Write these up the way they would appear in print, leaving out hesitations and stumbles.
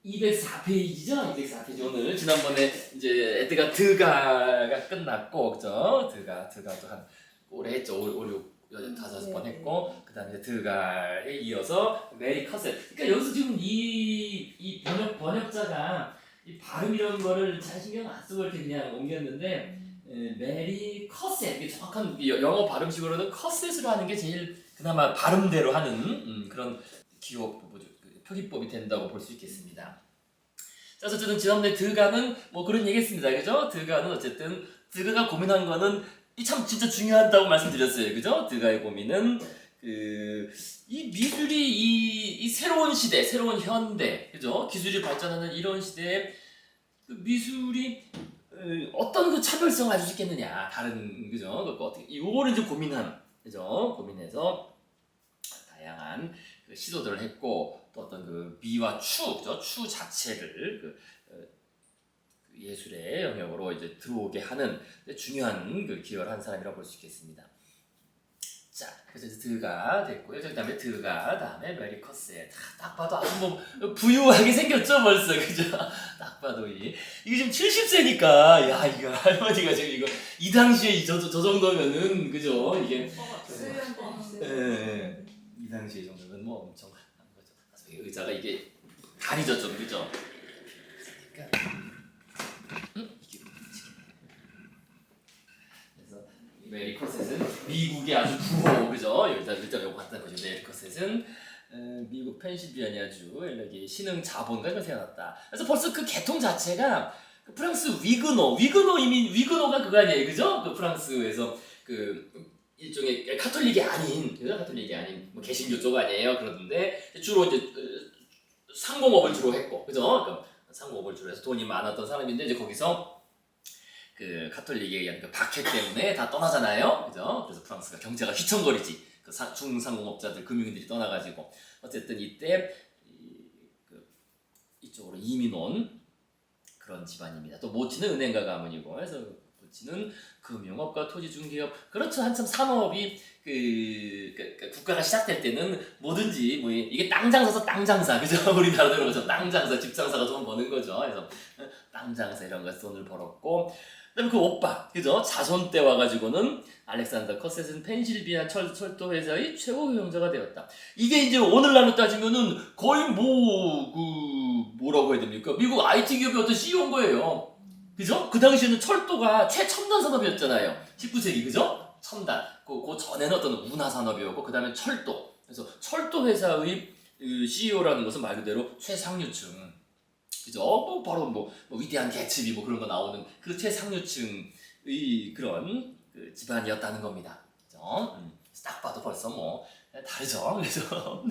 204페이지죠? 204페이지. 오늘 지난번에 이제 에드가 드가가 끝났고, 그죠? 드가도 한 오래 했죠. 5, 6, 5번 했고, 그 다음에 드가에 이어서 메리 커셋. 그러니까 여기서 지금 이 번역자가 이 발음 이런 거를 잘 신경 안 쓰고 이렇게 그냥 옮겼는데, 메리 커셋. 이게 정확한 영어 발음식으로는 커셋으로 하는 게 제일 그나마 발음대로 하는 그런 기억 표기법이 된다고 볼 수 있겠습니다. 자, 어쨌든 지난번에 드가는 뭐 그런 얘기했습니다, 그죠? 드가는 어쨌든 드가가 고민한 거는 이 참 진짜 중요하다고 말씀드렸어요, 그죠? 드가의 고민은 이 미술이 이 새로운 시대, 새로운 현대, 그죠? 기술이 발전하는 이런 시대에 그 미술이 어떤 그 차별성을 가질 수 있겠느냐, 다른 그죠? 어떻게 이거를 이제 그죠? 고민해서 다양한 그 시도들을 했고. 또 어떤 그 미와 그죠? 추 자체를 그 예술의 영역으로 이제 들어오게 하는 중요한 그 기여를 한 사람이라고 볼 수 있겠습니다. 자, 그래서 이제 드가 됐고요. 그다음에 드가, 다음에 메리 커셋. 딱 봐도 아주 뭐 부유하게 생겼죠, 벌써, 그죠? 딱 봐도 이게 지금 70세니까, 야, 이거 할머니가 지금 이거 이 당시에 저 정도면은, 그죠? 이게 이 당시에 정도면 뭐 엄청. 의자가 이게 다리죠, 좀, 그죠? 그래서 메리 커셋은 미국의 아주 부호, 그죠? 여기다 요거 갖다 보죠. 메리 커셋은 미국 펜실베니아주 여기 신흥 자본가가 태어났다. 그래서 벌써 그 계통 자체가 그 프랑스 위그노가 그거 아니에요, 그죠? 그 프랑스에서 그 일종의 카톨릭이 아닌, 그죠? 카톨릭이 아닌 뭐 개신교 쪽 아니에요. 그러는데 주로 이제 상공업을 주로 했고, 그죠? 그러니까 상공업을 주로 해서 돈이 많았던 사람인데 이제 거기서 그 카톨릭에 의한 그 박해 때문에 다 떠나잖아요, 그죠? 그래서 프랑스가 경제가 휘청거리지. 그 중상공업자들, 금융인들이 떠나가지고 어쨌든 이때 이쪽으로 이민 온 그런 집안입니다. 또 모친은 은행가 가문이고, 그래서 모친은 금융업과 토지중개업, 그렇죠. 한참 산업이 그 국가가 시작될 때는 뭐든지 뭐 이게 땅 장사, 그죠? 우리나라도 그렇죠. 땅 장사, 집 장사가 돈 버는 거죠. 그래서 땅 장사 이런 거에서 돈을 벌었고, 그다음에 그 오빠, 그죠? 자손 때 와가지고는 알렉산더 커셋은 펜실베니아 철도 회사의 최고 경영자가 되었다. 이게 이제 오늘날로 따지면은 거의 뭐라고 해야 됩니까? 미국 IT 기업의 어떤 CEO인 거예요. 그죠? 그 당시에는 철도가 최첨단 산업이었잖아요. 19세기, 그죠? 첨단. 그 전에는 어떤 운하 산업이었고, 그 다음에 철도. 그래서 철도 회사의 CEO라는 것은 말 그대로 최상류층. 그죠? 뭐 바로 뭐 위대한 개츠비 뭐 그런 거 나오는 그 최상류층의 그런 그 집안이었다는 겁니다. 그죠? 딱 봐도 벌써 뭐 다르죠? 그래서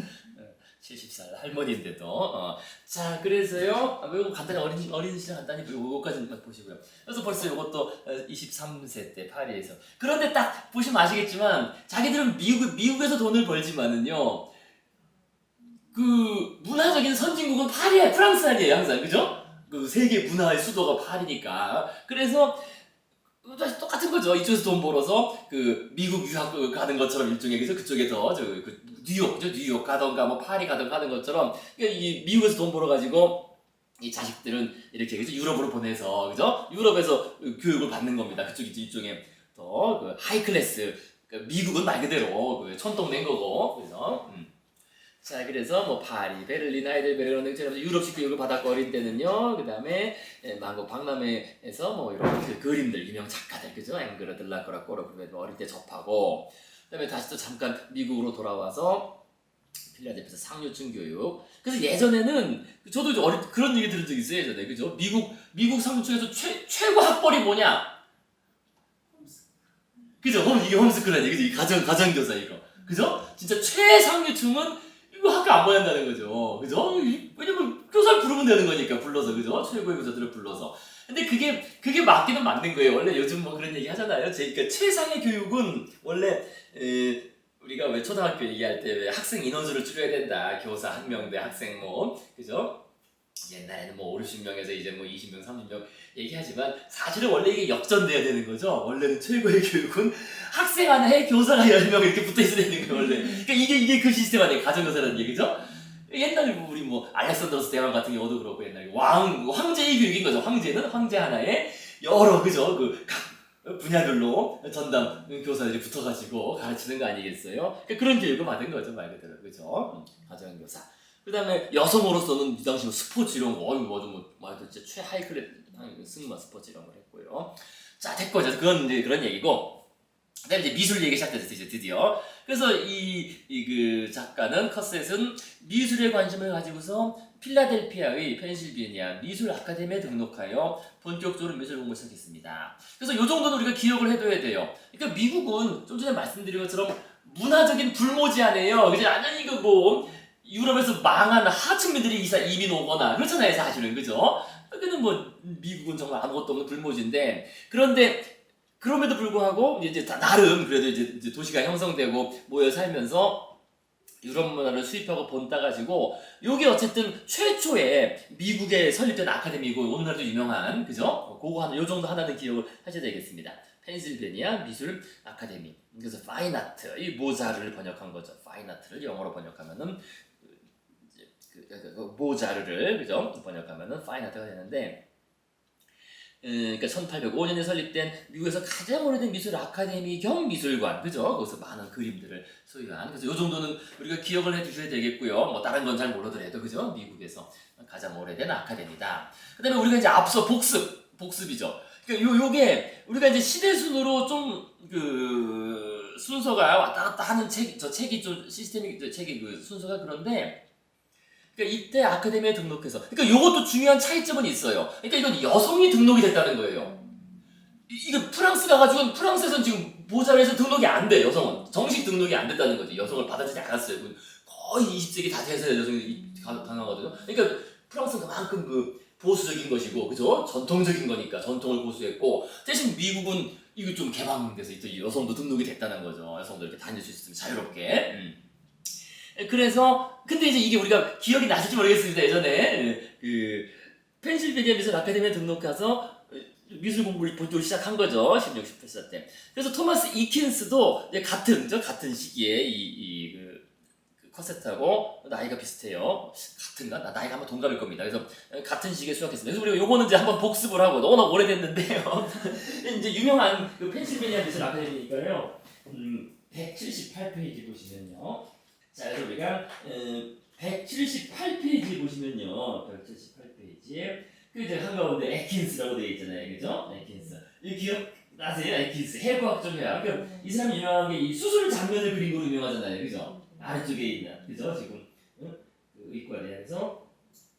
70살 할머니인데도 자, 그래서요, 이거 간단히 어린 시절 간단히 이거까지만 보시고요. 그래서 벌써 이것도 23세 때 파리에서. 그런데 딱 보시면 아시겠지만 자기들은 미국에서 돈을 벌지만은요, 그 문화적인 선진국은 파리야, 프랑스 아니에요, 항상, 그죠? 그 세계 문화의 수도가 파리니까. 그래서 다시 똑같은 거죠. 이쪽에서 돈 벌어서 그 미국 유학 가는 것처럼 일종의, 그래서 그쪽에서 뉴욕 가던가 뭐 파리 가던가 하는 것처럼, 그러니까 이 미국에서 돈 벌어가지고 이 자식들은 이렇게, 그죠? 유럽으로 보내서, 그죠? 유럽에서 교육을 받는 겁니다. 그쪽 이쪽에 더 그 하이 클래스, 그러니까 미국은 말 그대로 그 촌동 낸 거고, 그래서 자, 그래서 뭐 파리, 베를린, 하이델베르크 등처럼 유럽식 교육을 받았고, 어린 때는요. 그 다음에 박람회에서 뭐 이런 그 그림들, 유명 작가들, 그죠? 앵그르, 들라크라, 꼬르, 어릴 때 접하고, 그 다음에 다시 또 잠깐 미국으로 돌아와서 필라델피아에서 상류층 교육. 그래서 예전에는 저도 이제 그런 얘기 들은 적 있어요, 예전에, 그죠? 미국 상류층에서 최고 학벌이 뭐냐? 그죠? 이게 홈스쿨 아니에요, 그죠? 이 가정교사 이거, 그죠? 진짜 최상류층은 이거 학교 안 보낸다는 거죠. 그죠? 왜냐면 교사를 부르면 되는 거니까, 불러서, 그죠? 최고의 교사들을 불러서. 근데 그게 맞기는 맞는 거예요. 원래 요즘 뭐 그런 얘기 하잖아요. 그러니까 최상의 교육은 원래 우리가 왜 초등학교 얘기할 때 왜 학생 인원수를 줄여야 된다. 교사 1명대 학생 뭐, 그죠? 옛날에는 뭐 50명에서 이제 뭐 20명, 30명 얘기하지만 사실은 원래 이게 역전돼야 되는 거죠. 원래는 최고의 교육은 학생 하나에 교사가 10명 이렇게 붙어 있어야 되는 거예요, 원래. 그러니까 이게 그 시스템 아니에요, 가정교사라는 얘기죠. 옛날에 우리 뭐 알렉산더스 대왕 같은 경우도 그렇고 옛날에 황제의 교육인 거죠. 황제는 황제 하나에 여러 그죠 각 분야별로 전담 교사들이 붙어가지고 가르치는 거 아니겠어요? 그러니까 그런 교육을 받은 거죠 말 그대로 그죠? 가정교사. 그다음에 여성으로서는 이 당시 스포츠 이런 거 말 진짜 최하위 클래스 승마 스포츠 이런 걸 했고요. 자 됐고 이제 그건 이제 그런 얘기고. 그다음에 이제 미술 얘기 시작됐어요 이제 드디어. 그래서 그 작가는 커셋은 미술에 관심을 가지고서 필라델피아의 펜실베니아 미술 아카데미에 등록하여 본격적으로 미술 공부를 시작했습니다. 그래서 이 정도는 우리가 기억을 해둬야 돼요. 그러니까 미국은 좀 전에 말씀드린 것처럼 문화적인 불모지하네요. 그죠? 완전히 그 뭐 유럽에서 망한 하층민들이 이민 오거나 그렇잖아요 사실은 그죠? 그는 뭐 미국은 정말 아무것도 없는 불모지인데 그런데 그럼에도 불구하고 이제 나름 그래도 이제 도시가 형성되고 모여 살면서 유럽 문화를 수입하고 본따가지고 요게 어쨌든 최초의 미국에 설립된 아카데미고 오늘날도 유명한 그죠? 그거 요 정도 하나는 기억을 하셔야 되겠습니다. 펜실베니아 미술 아카데미. 그래서 파인 아트 이 모자르를 번역한 거죠. 파인 아트를 영어로 번역하면은 모자르를 그죠? 번역하면은 파인 아트가 되는데. 그러니까 1805년에 설립된 미국에서 가장 오래된 미술 아카데미 겸 미술관, 그죠? 거기서 많은 그림들을 소유한. 그래서 이 정도는 우리가 기억을 해주셔야 되겠고요. 뭐 다른 건 잘 모르더라도, 그죠? 미국에서 가장 오래된 아카데미다. 그다음에 우리가 이제 앞서 복습이죠. 그러니까 요게 우리가 이제 시대순으로 좀 그 순서가 왔다 갔다 하는 책이 좀 책이 그 순서가 그런데. 그러니까 이때 아카데미에 등록해서 그러니까 이것도 중요한 차이점은 있어요. 그러니까 이건 여성이 등록이 됐다는 거예요. 이거 프랑스 가가지고 프랑스에서는 지금 모자르에서 등록이 안 돼. 여성은 정식 등록이 안 됐다는 거죠. 여성을 받아들이지 않았어요. 거의 20세기 다 돼서 여성이 가능하거든요. 그러니까 프랑스는 그만큼 그 보수적인 것이고 그죠? 전통적인 거니까 전통을 고수했고 대신 미국은 이거 좀 개방돼서 또 여성도 등록이 됐다는 거죠. 여성도 이렇게 다닐 수 있으면 자유롭게. 그래서 근데 이제 이게 우리가 기억이 나실지 모르겠습니다. 예전에 그 펜실베니아 미술 아카데미에 등록해서 미술 공부를 본격적으로 시작한 거죠. 16, 17세 때. 그래서 토마스 이킨스도 같은 시기에 그 커셋하고 나이가 비슷해요. 같은가? 나이가 아마 동갑일 겁니다. 그래서 같은 시기에 수학했습니다. 그래서 우리가 요거는 이제 한번 복습을 하고 워낙 오래됐는데요. 이제 유명한 그 펜실베니아 미술 아카데미니까요. 178페이지 보시면요. 자, 그래서 우리가 178페이지 보시면요. 178페이지에 그 이제 한가운데 에킨스라고 되어 있잖아요. 그죠? 에킨스. 이 기억나세요? 에킨스. 해부학적 회화. 그러니까 이 사람이 유명한 게 이 수술 장면을 그린 거로 유명하잖아요. 그죠? 아래쪽에 있는. 그죠? 지금 그 의과대학에서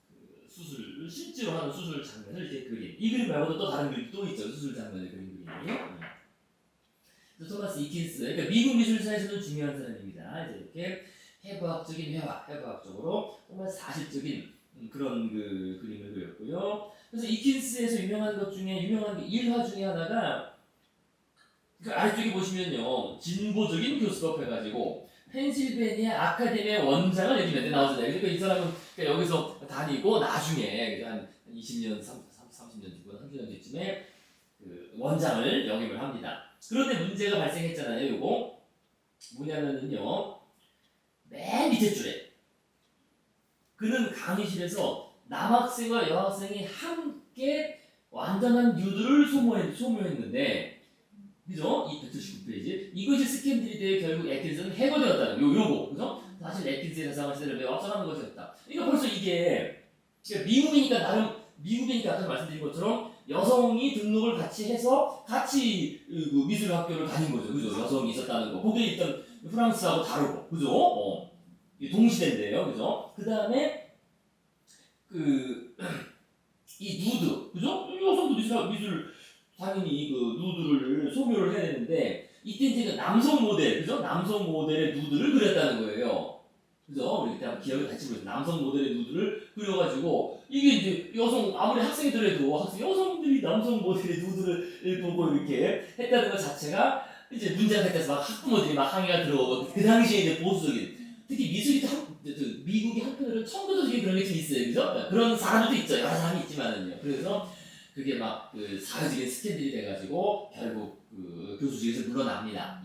그 실제로 하는 수술 장면을 이렇게 그린. 이 그림 말고도 또 다른 그림이 또 있죠. 수술 장면을 그린 그림이. 토마스 이킨스. 그러니까 미국 미술사에서는 중요한 사람입니다. 이제 이렇게 해부학적인 회화, 해부학적으로 정말 사실적인 그런 그 그림을 그렸고요. 그래서 이킨스에서 유명한 것 중에 유명한 일화 중에 하나가 그 아래쪽에 보시면요, 진보적인 교수법 해가지고 펜실베니아 아카데미의 원장을 여기 몇 대 나오잖아요. 그러니까 이 사람은 여기서 다니고 나중에 한 20년, 30년 뒤고 30년 뒤쯤에 그 원장을 역임을 합니다. 그런데 문제가 발생했잖아요. 요거 뭐냐면은요. 맨 밑에 줄에 그는 강의실에서 남학생과 여학생이 함께 완전한 뉴드를 소모했는데 그죠? 이 179페이지 이것이 스캔들이 되어 결국 에킨스는 해고되었다는 요거 그죠? 사실 에킨스의 사상을 시대를 매우 앞서가는 것이었다. 그러니까 벌써 이게 미국이니까 아까 말씀드린 것처럼 여성이 등록을 같이 해서 같이 그 미술학교를 다닌 거죠. 그죠? 여성이 있었다는 거. 그게 일단 프랑스하고 다르고, 그죠? 동시대인데요, 그죠? 그 다음에 이 누드, 그죠? 여성도 미술 당연히 그 누드를 소묘를 해야 되는데 이때 이제 그 남성 모델, 그죠? 남성 모델의 누드를 그렸다는 거예요. 그죠? 우리 그때 한번 기억을 같이 보겠습니다. 남성 모델의 누드를 그려가지고 이게 이제 아무리 학생이더라도 여성들이 남성 모델의 누드를 보고 이렇게 했다는 것 자체가 이제 문제가 됐서 막 학부모들이 막 항의가 들어오고 그 당시에 이제 보수적인 특히 미국이 한편으로는 청부도적인 그런 게 좀 있어요, 그죠? 그런 사람들도 있죠, 여러 사람이 있지만은요. 그래서 그게 막 그 사회적인 스캔들이 돼가지고 결국 그 교수직에서 물러납니다.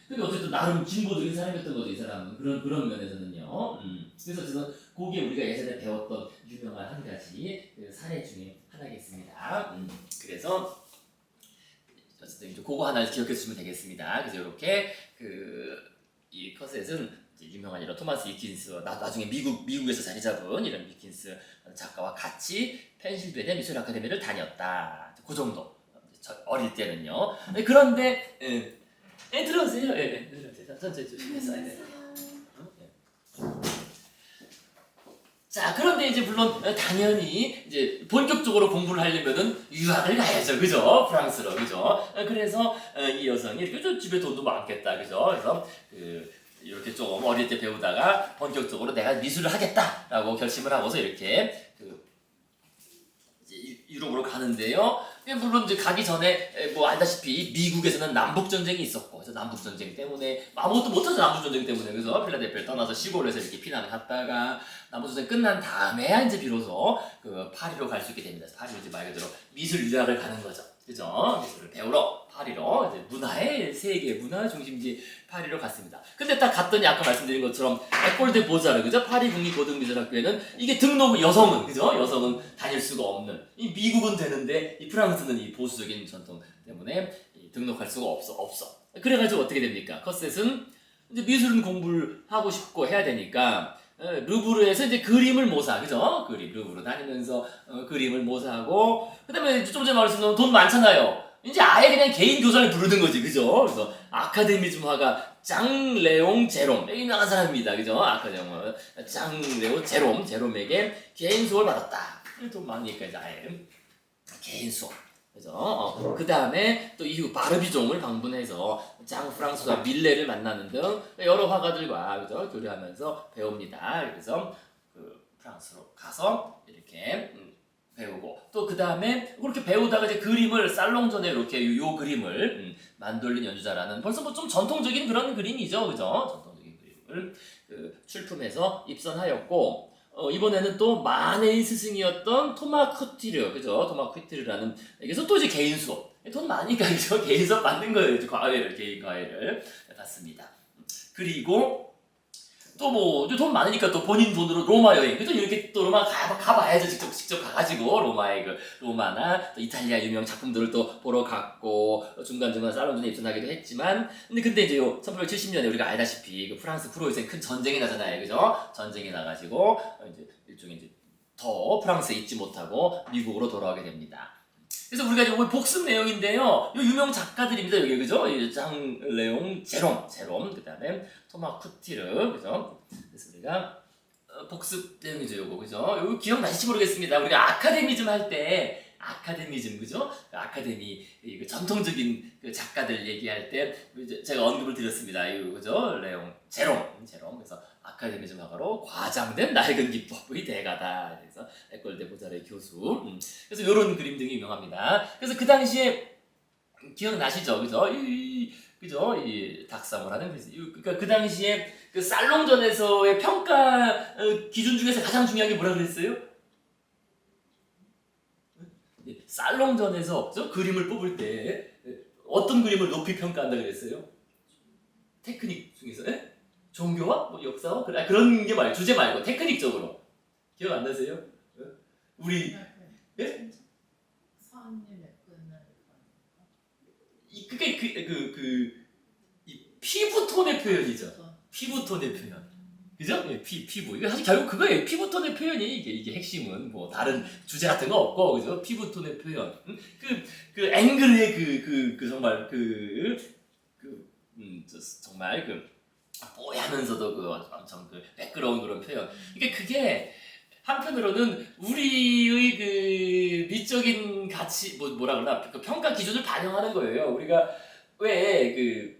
근데 어쨌든 나름 진보적인 사람이었던 거죠, 이 사람은 그런 면에서는요. 그래서 저는 그게 우리가 예전에 배웠던 유명한 한 가지 그 사례 중에 하나겠습니다. 그래서 어쨌든 이제 그거 하나 기억해 주시면 되겠습니다. 그래서 이렇게 이 커셋은 유명한 이런 토마스 위킨스, 나중에 미국에서 자리 잡은 이런 위킨스 작가와 같이 펜실베니아 미술 아카데미를 다녔다. 그 정도. 어릴 때는요. 그런데 들어오세요. 들어오세요. 천천히 조심해서. 자, 그런데 이제 물론 당연히 이제 본격적으로 공부를 하려면은 유학을 가야죠, 그죠? 프랑스로, 그죠? 그래서 이 여성이 이렇게 집에 돈도 많겠다, 그죠? 그래서 이렇게 조금 어릴 때 배우다가 본격적으로 내가 미술을 하겠다라고 결심을 하고서 이렇게 이제 유럽으로 가는데요. 물론 이제 가기 전에 뭐 알다시피 미국에서는 남북 전쟁이 있었고, 그래서 남북 전쟁 때문에 아무것도 못하죠, 남북 전쟁 때문에. 그래서 필라델피아를 떠나서 시골에서 이렇게 피난을 갔다가 남북 전쟁 끝난 다음에야 이제 비로소 파리로 갈 수 있게 됩니다. 파리로 이제 말 그대로 미술 유학을 가는 거죠, 그죠? 미술을 배우러 파리로, 이제 문화의 세계, 문화 중심지 파리로 갔습니다. 근데 딱 갔더니 아까 말씀드린 것처럼 에콜 데 보자르, 그죠? 파리 국립고등미술학교에는 이게 등록 여성은, 그죠? 여성은 다닐 수가 없는, 이 미국은 되는데 이 프랑스는 이 보수적인 전통 때문에 등록할 수가 없어. 그래가지고 어떻게 됩니까? 커셋은 이제 미술은 공부를 하고 싶고 해야 되니까 루브르에서 이제 그림을 모사, 그죠? 루브르 다니면서 그림을 모사하고, 그다음에 좀 전에 말했던 돈 많잖아요. 이제 아예 그냥 개인 교사를 부르는 거지, 그죠? 그래서 아카데미즘 화가 장 레옹 제롬, 유명한 사람입니다, 그죠? 아카데미 장 레옹 제롬에게 개인 수업을 받았다. 돈 많으니까 이제 아예 개인 수업. 그죠? 그 다음에 또 이후 바르비종을 방문해서 장 프랑스와 밀레를 만나는 등 여러 화가들과, 그죠? 교류하면서 배웁니다. 그래서 프랑스로 가서 이렇게 배우고, 또 그 다음에 그렇게 배우다가 이제 그림을 살롱전에 이렇게 요 그림을 만돌린 연주자라는 벌써 뭐 좀 전통적인 그런 그림이죠, 그죠? 전통적인 그림을 출품해서 입선하였고, 이번에는 또 마네의 스승이었던 토마 쿠티르, 그죠? 토마 쿠티르라는 여기서 또 이제 개인 수업, 돈 많으니까 그죠? 개인 수업 받는 거예요, 개인 과외를 받습니다. 그리고 또 뭐 돈 많으니까 또 본인 돈으로 로마 여행, 그죠? 이렇게 또 로마 가봐야죠. 직접 가가지고 로마의 로마나 또 이탈리아 유명 작품들을 또 보러 갔고, 중간중간 살롱전에 입선하기도 했지만, 근데 이제 1870년에 우리가 알다시피 프랑스 프로이센 큰 전쟁이 나잖아요, 그죠? 전쟁이 나가지고 이제 일종의 이제 더 프랑스에 있지 못하고 미국으로 돌아오게 됩니다. 그래서 우리가 이제 복습 내용인데요. 이 유명 작가들입니다, 여기, 그죠? 장 레옹 제롬, 그 다음에 토마 쿠티르, 그죠? 그래서 우리가 복습 내용이죠, 요거, 그죠? 요거 기억나실지 모르겠습니다. 우리가 아카데미즘 할 때, 그죠? 아카데미, 전통적인 작가들 얘기할 때 제가 언급을 드렸습니다. 그죠? 레옹 제롬. 그래서 아카데미즘 화가로 과장된 낡은 기법의 대가다. 그래서 에콜 데 보자르의 교수. 그래서 이런 그림 등이 유명합니다. 그래서 그 당시에 기억나시죠, 그죠? 그죠? 이 닥사모라는, 그러니까 그 당시에 살롱전에서의 평가 기준 중에서 가장 중요한 게 뭐라 그랬어요? 살롱전에서 그림을 뽑을 때 어떤 그림을 높이 평가한다 그랬어요? 테크닉 중에서 종교와 뭐 역사와 그런 게 말고, 주제 말고 테크닉적으로 기억 안 나세요? 우리 예? 그게 이 피부톤의 표현이죠. 피부톤의 표현. 그죠? 피부. 이거 사실 결국 그거예요. 피부톤의 표현이 이게 핵심은 뭐 다른 주제 같은 거 없고, 그죠? 피부톤의 표현. 앵글의 정말 정말 뽀얗면서도 엄청 매끄러운 그런 표현. 그게 한편으로는 우리의 미적인 가치, 뭐라 그러나, 평가 기준을 반영하는 거예요. 우리가 왜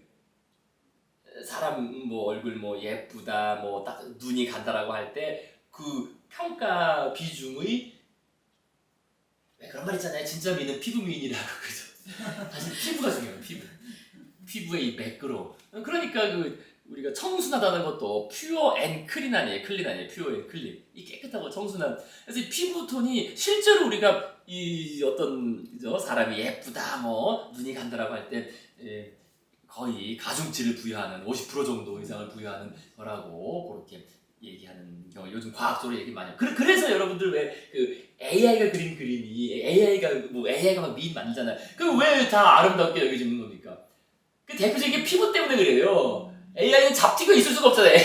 사람 얼굴 예쁘다, 딱 눈이 간다라고 할 때 평가 비중의, 왜 그런 말 있잖아요. 진짜 미는 피부 미인이라고, 그죠? 사실 피부가 중요해요. 피부의 이 매끄러움. 그러니까 우리가 청순하다는 것도 퓨어 앤 클린 아니에요. 퓨어 앤 클린. 이 깨끗하고 청순한. 그래서 이 피부톤이 실제로 우리가 이 어떤, 그죠? 사람이 예쁘다, 눈이 간다라고 할 때 거의 가중치를 부여하는 50% 정도 이상을 부여하는 거라고 그렇게 얘기하는 경우 요즘 과학적으로 얘기 많이 해요. 그래서 여러분들 왜 그 AI가 그린 그림이 AI가 막 미인 만들잖아요. 그 왜 다 아름답게 여겨지는 겁니까? 그 대표적인 게 피부 때문에 그래요. AI는 잡티가 있을 수가 없잖아요.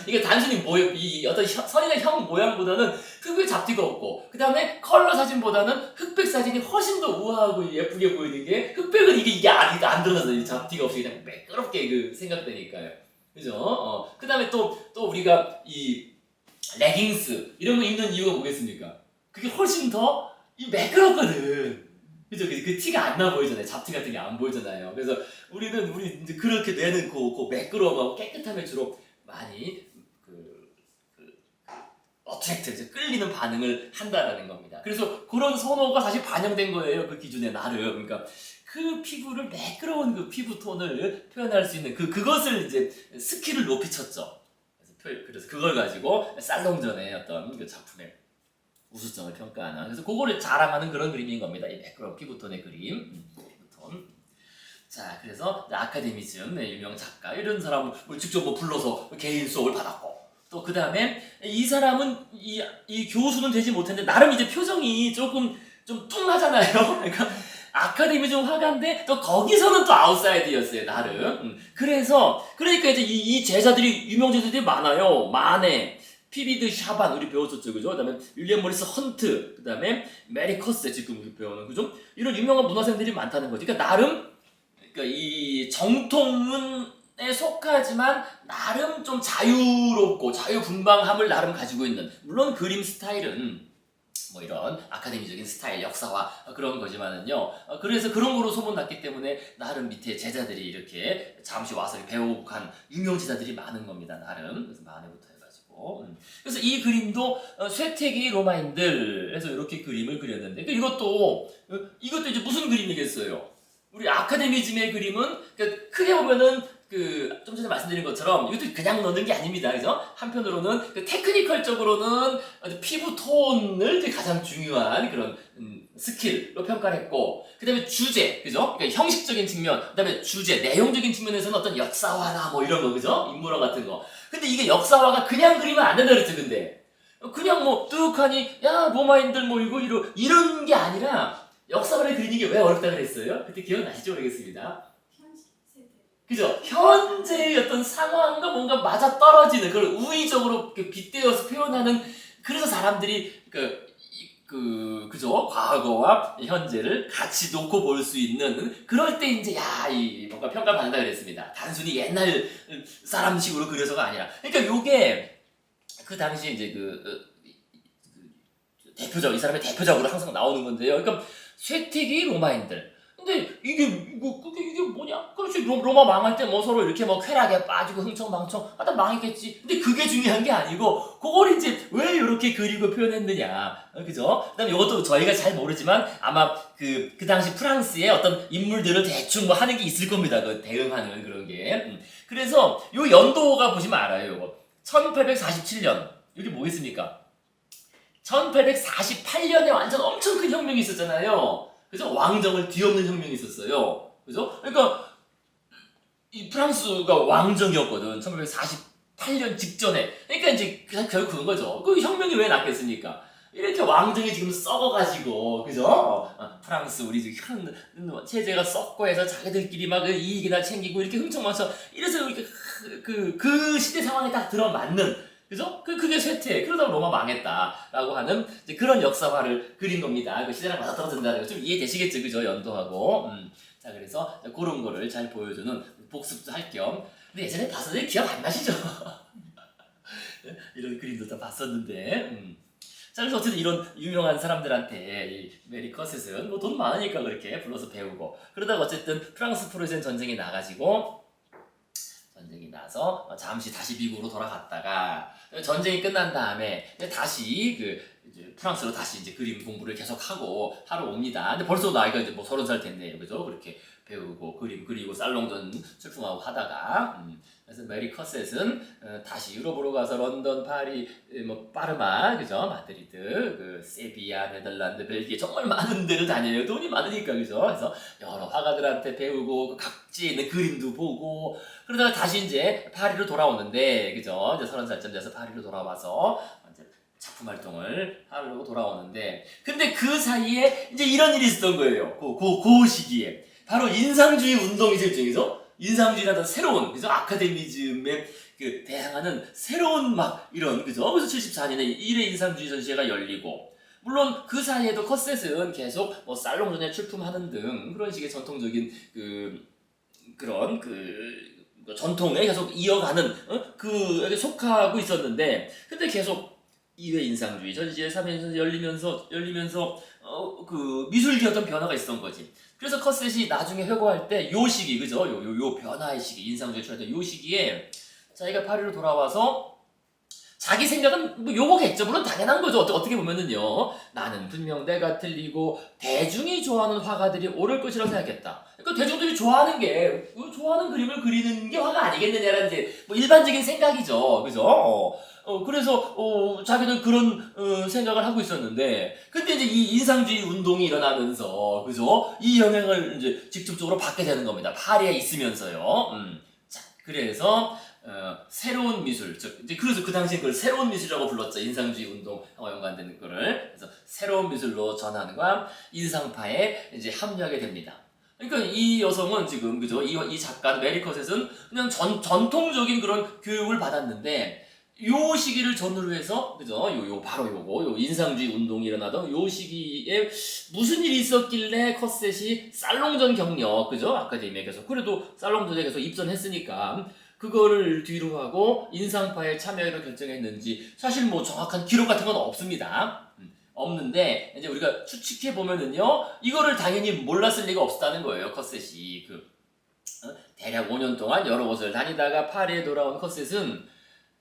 이게 단순히 이 어떤 선이나 형 모양보다는 피부에 잡티가 없고, 그 다음에 컬러 사진보다는 흑백 사진이 훨씬 더 우아하고 예쁘게 보이는 게, 흑백은 이게 안 들어가서 잡티가 없이 그냥 매끄럽게 생각되니까요. 그죠? 그 다음에 또 우리가 이 레깅스 이런 거 입는 이유가 뭐겠습니까? 그게 훨씬 더 매끄럽거든. 그죠? 그 티가 안 나 보이잖아요. 잡티 같은 게 안 보이잖아요. 그래서 우리 이제 그렇게 내는 그 매끄러움하고 깨끗함에 주로 많이 어트랙트, 끌리는 반응을 한다라는 겁니다. 그래서 그런 선호가 사실 반영된 거예요. 그 기준에 나름. 그러니까 그 피부를 매끄러운 그 피부 톤을 표현할 수 있는 그것을 이제 스킬을 높이 쳤죠. 그래서 그걸 가지고 살롱전의 어떤 그 작품의 우수성을 평가하는, 그래서 그거를 자랑하는 그런 그림인 겁니다. 이 매끄러운 피부톤의 그림. 피부톤. 자, 그래서 아카데미즘, 유명 작가 이런 사람을 직접 불러서 개인 수업을 받았고, 또 그 다음에 이 사람은 이 교수는 되지 못했는데 나름 이제 표정이 조금 좀 뚱하잖아요. 그러니까 아카데미즘 화가인데 또 거기서는 또 아웃사이드였어요, 나름. 그러니까 이제 이 제자들이, 유명 제자들이 많아요. 마네, 피리드 샤반 우리 배웠었죠, 그죠? 그다음에 윌리엄 모리스 헌트, 그다음에 메리 커스, 지금 우리 배우는, 그죠? 이런 유명한 문화생들이 많다는 거죠. 그러니까 나름, 그러니까 이 정통에 속하지만 나름 좀 자유롭고 자유분방함을 나름 가지고 있는, 물론 그림 스타일은 뭐 이런 아카데미적인 스타일, 역사와 그런 거지만은요. 그래서 그런 거로 소문났기 때문에 나름 밑에 제자들이 이렇게 잠시 와서 배우고 간 유명 제자들이 많은 겁니다, 나름. 그래서 마네부터 해가지고. 그래서 이 그림도 쇠퇴기 로마인들에서 이렇게 그림을 그렸는데, 이것도 이제 무슨 그림이겠어요? 우리 아카데미즘의 그림은 크게 보면은 좀 전에 말씀드린 것처럼 이것도 그냥 넣는 게 아닙니다. 그죠? 한편으로는 테크니컬적으로는 피부 톤을 가장 중요한 그런 스킬로 평가를 했고, 그 다음에 주제, 그죠? 그러니까 형식적인 측면, 그 다음에 주제, 내용적인 측면에서는 어떤 역사화나 뭐 이런 거, 그죠? 인물화 같은 거. 근데 이게 역사화가 그냥 그리면 안 된다 그랬죠, 근데. 그냥 뚝하니, 야, 로마인들 뭐 이런 게 아니라, 역사화를 그리는 게 왜 어렵다 그랬어요? 그때 기억나시죠? 모르겠습니다. 그죠? 현재의 어떤 상황과 뭔가 맞아 떨어지는, 그걸 우의적으로 빗대어서 표현하는, 그래서 사람들이 그죠? 과거와 현재를 같이 놓고 볼 수 있는, 그럴 때 이제 뭔가 평가받는다 그랬습니다. 단순히 옛날 사람식으로 그려서가 아니라. 그러니까 요게 그 당시에 이제 이 사람의 대표작으로 항상 나오는 건데요. 그러니까 쇠퇴기 로마인들. 근데 이게 뭐냐? 그렇지, 로마 망할 때 뭐 서로 이렇게 뭐 쾌락에 빠지고 흥청망청 하다 망했겠지. 근데 그게 중요한 게 아니고, 그걸 이제 왜 이렇게 그리고 표현했느냐, 그죠? 그다음에 이것도 저희가 잘 모르지만 아마 그 당시 프랑스의 어떤 인물들을 대충 뭐 하는 게 있을 겁니다. 그 대응하는 그런 게. 그래서 요 연도가 보시면 알아요. 요거 1847년. 이게 뭐겠습니까? 1848년에 완전 엄청 큰 혁명이 있었잖아요. 그죠? 왕정을 뒤엎는 혁명이 있었어요. 그죠? 그러니까 이 프랑스가 왕정이었거든. 1848년 직전에. 그러니까 이제 결국 그건 거죠. 그 혁명이 왜 났겠습니까? 이렇게 왕정이 지금 썩어가지고, 그죠? 프랑스 우리 지금 체제가 썩고 해서 자기들끼리 막 이익이나 챙기고 이렇게 흥청망청, 이래서 이렇게 그 시대 상황에 딱 들어맞는, 그죠? 그게 쇠퇴. 그러다 로마 망했다라고 하는 이제 그런 역사화를 그린 겁니다. 그 시대랑 맞아 떨어진다는 거 좀 이해되시겠죠, 그죠? 연도하고. 자, 그래서 그런 거를 잘 보여주는 복습도 할 겸. 근데 예전에 봤었는데 기억 안 나시죠? 이런 그림도 다 봤었는데. 자, 그래서 어쨌든 이런 유명한 사람들한테 이 메리 커셋은 뭐 돈 많으니까 그렇게 불러서 배우고, 그러다가 어쨌든 프랑스 프로이센 전쟁이 나가지고, 전쟁이 나서 잠시 다시 미국으로 돌아갔다가 전쟁이 끝난 다음에 다시 이제 프랑스로 다시 이제 그림 공부를 계속하고 하러 옵니다. 근데 벌써 나이가 이제 뭐 30살 됐네요. 그죠? 그렇게 배우고 그림 그리고 살롱전 출품하고 하다가 그래서 메리 커셋은 다시 유럽으로 가서 런던, 파리, 뭐 파르마, 그죠? 마드리드, 그 세비야, 네덜란드, 벨기에 정말 많은 데를 다녀요. 돈이 많으니까 그죠? 그래서 여러 화가들한테 배우고 그 각지에 있는 그림도 보고 그러다가 다시 이제 파리로 돌아오는데 그죠? 이제 30살쯤 돼서 파리로 돌아와서 이제 작품 활동을 하려고 돌아오는데 근데 그 사이에 이제 이런 일이 있었던 거예요. 그 시기에 바로 인상주의 운동이 실증이죠. 인상주의라는 새로운 그죠 아카데미즘에 그 대항하는 새로운 막 이런 그죠 그래서 74년에 1회 인상주의 전시회가 열리고 물론 그 사이에도 컷셋은 계속 뭐 살롱전에 출품하는 등 그런 식의 전통적인 그런 전통에 계속 이어가는 그에 속하고 있었는데 근데 계속 2회 인상주의 전시회 3회 전시회 열리면서 그 미술계 어떤 변화가 있었던 거지. 그래서 컷셋이 나중에 회고할 때 요 시기 그죠? 요 변화의 시기 인상주의 출했던 요 시기에 자기가 파리로 돌아와서 자기 생각은 뭐 요거겠죠. 물론 당연한 거죠. 어떻게 보면은요. 나는 분명 내가 틀리고 대중이 좋아하는 화가들이 옳을 것이라고 생각했다. 그러니까 대중들이 좋아하는 그림을 그리는 게 화가 아니겠느냐라는 이제 뭐 일반적인 생각이죠. 그죠? 그래서 자기는 그런 생각을 하고 있었는데 근데 이제 이 인상주의 운동이 일어나면서 그죠? 이 영향을 이제 직접적으로 받게 되는 겁니다. 파리에 있으면서요. 자, 그래서 새로운 미술, 즉 이제 그래서 그 당시에 그걸 새로운 미술이라고 불렀죠. 인상주의 운동과 연관되는 거를. 그래서 새로운 미술로 전환과 인상파에 이제 합류하게 됩니다. 그러니까 이 여성은 지금 그죠? 이 작가 메리 커셋은 그냥 전통적인 그런 교육을 받았는데 요 시기를 전후로 해서 그죠? 바로 요 인상주의 운동이 일어나던 요 시기에 무슨 일이 있었길래 컷셋이 살롱전 경력 그죠? 아카데미에 계속 그래도 살롱전에 계속 입선했으니까 그거를 뒤로 하고 인상파에 참여하기로 결정했는지 사실 뭐 정확한 기록 같은 건 없습니다. 없는데 이제 우리가 추측해 보면은요 이거를 당연히 몰랐을 리가 없었다는 거예요. 컷셋이 대략 5년 동안 여러 곳을 다니다가 파리에 돌아온 컷셋은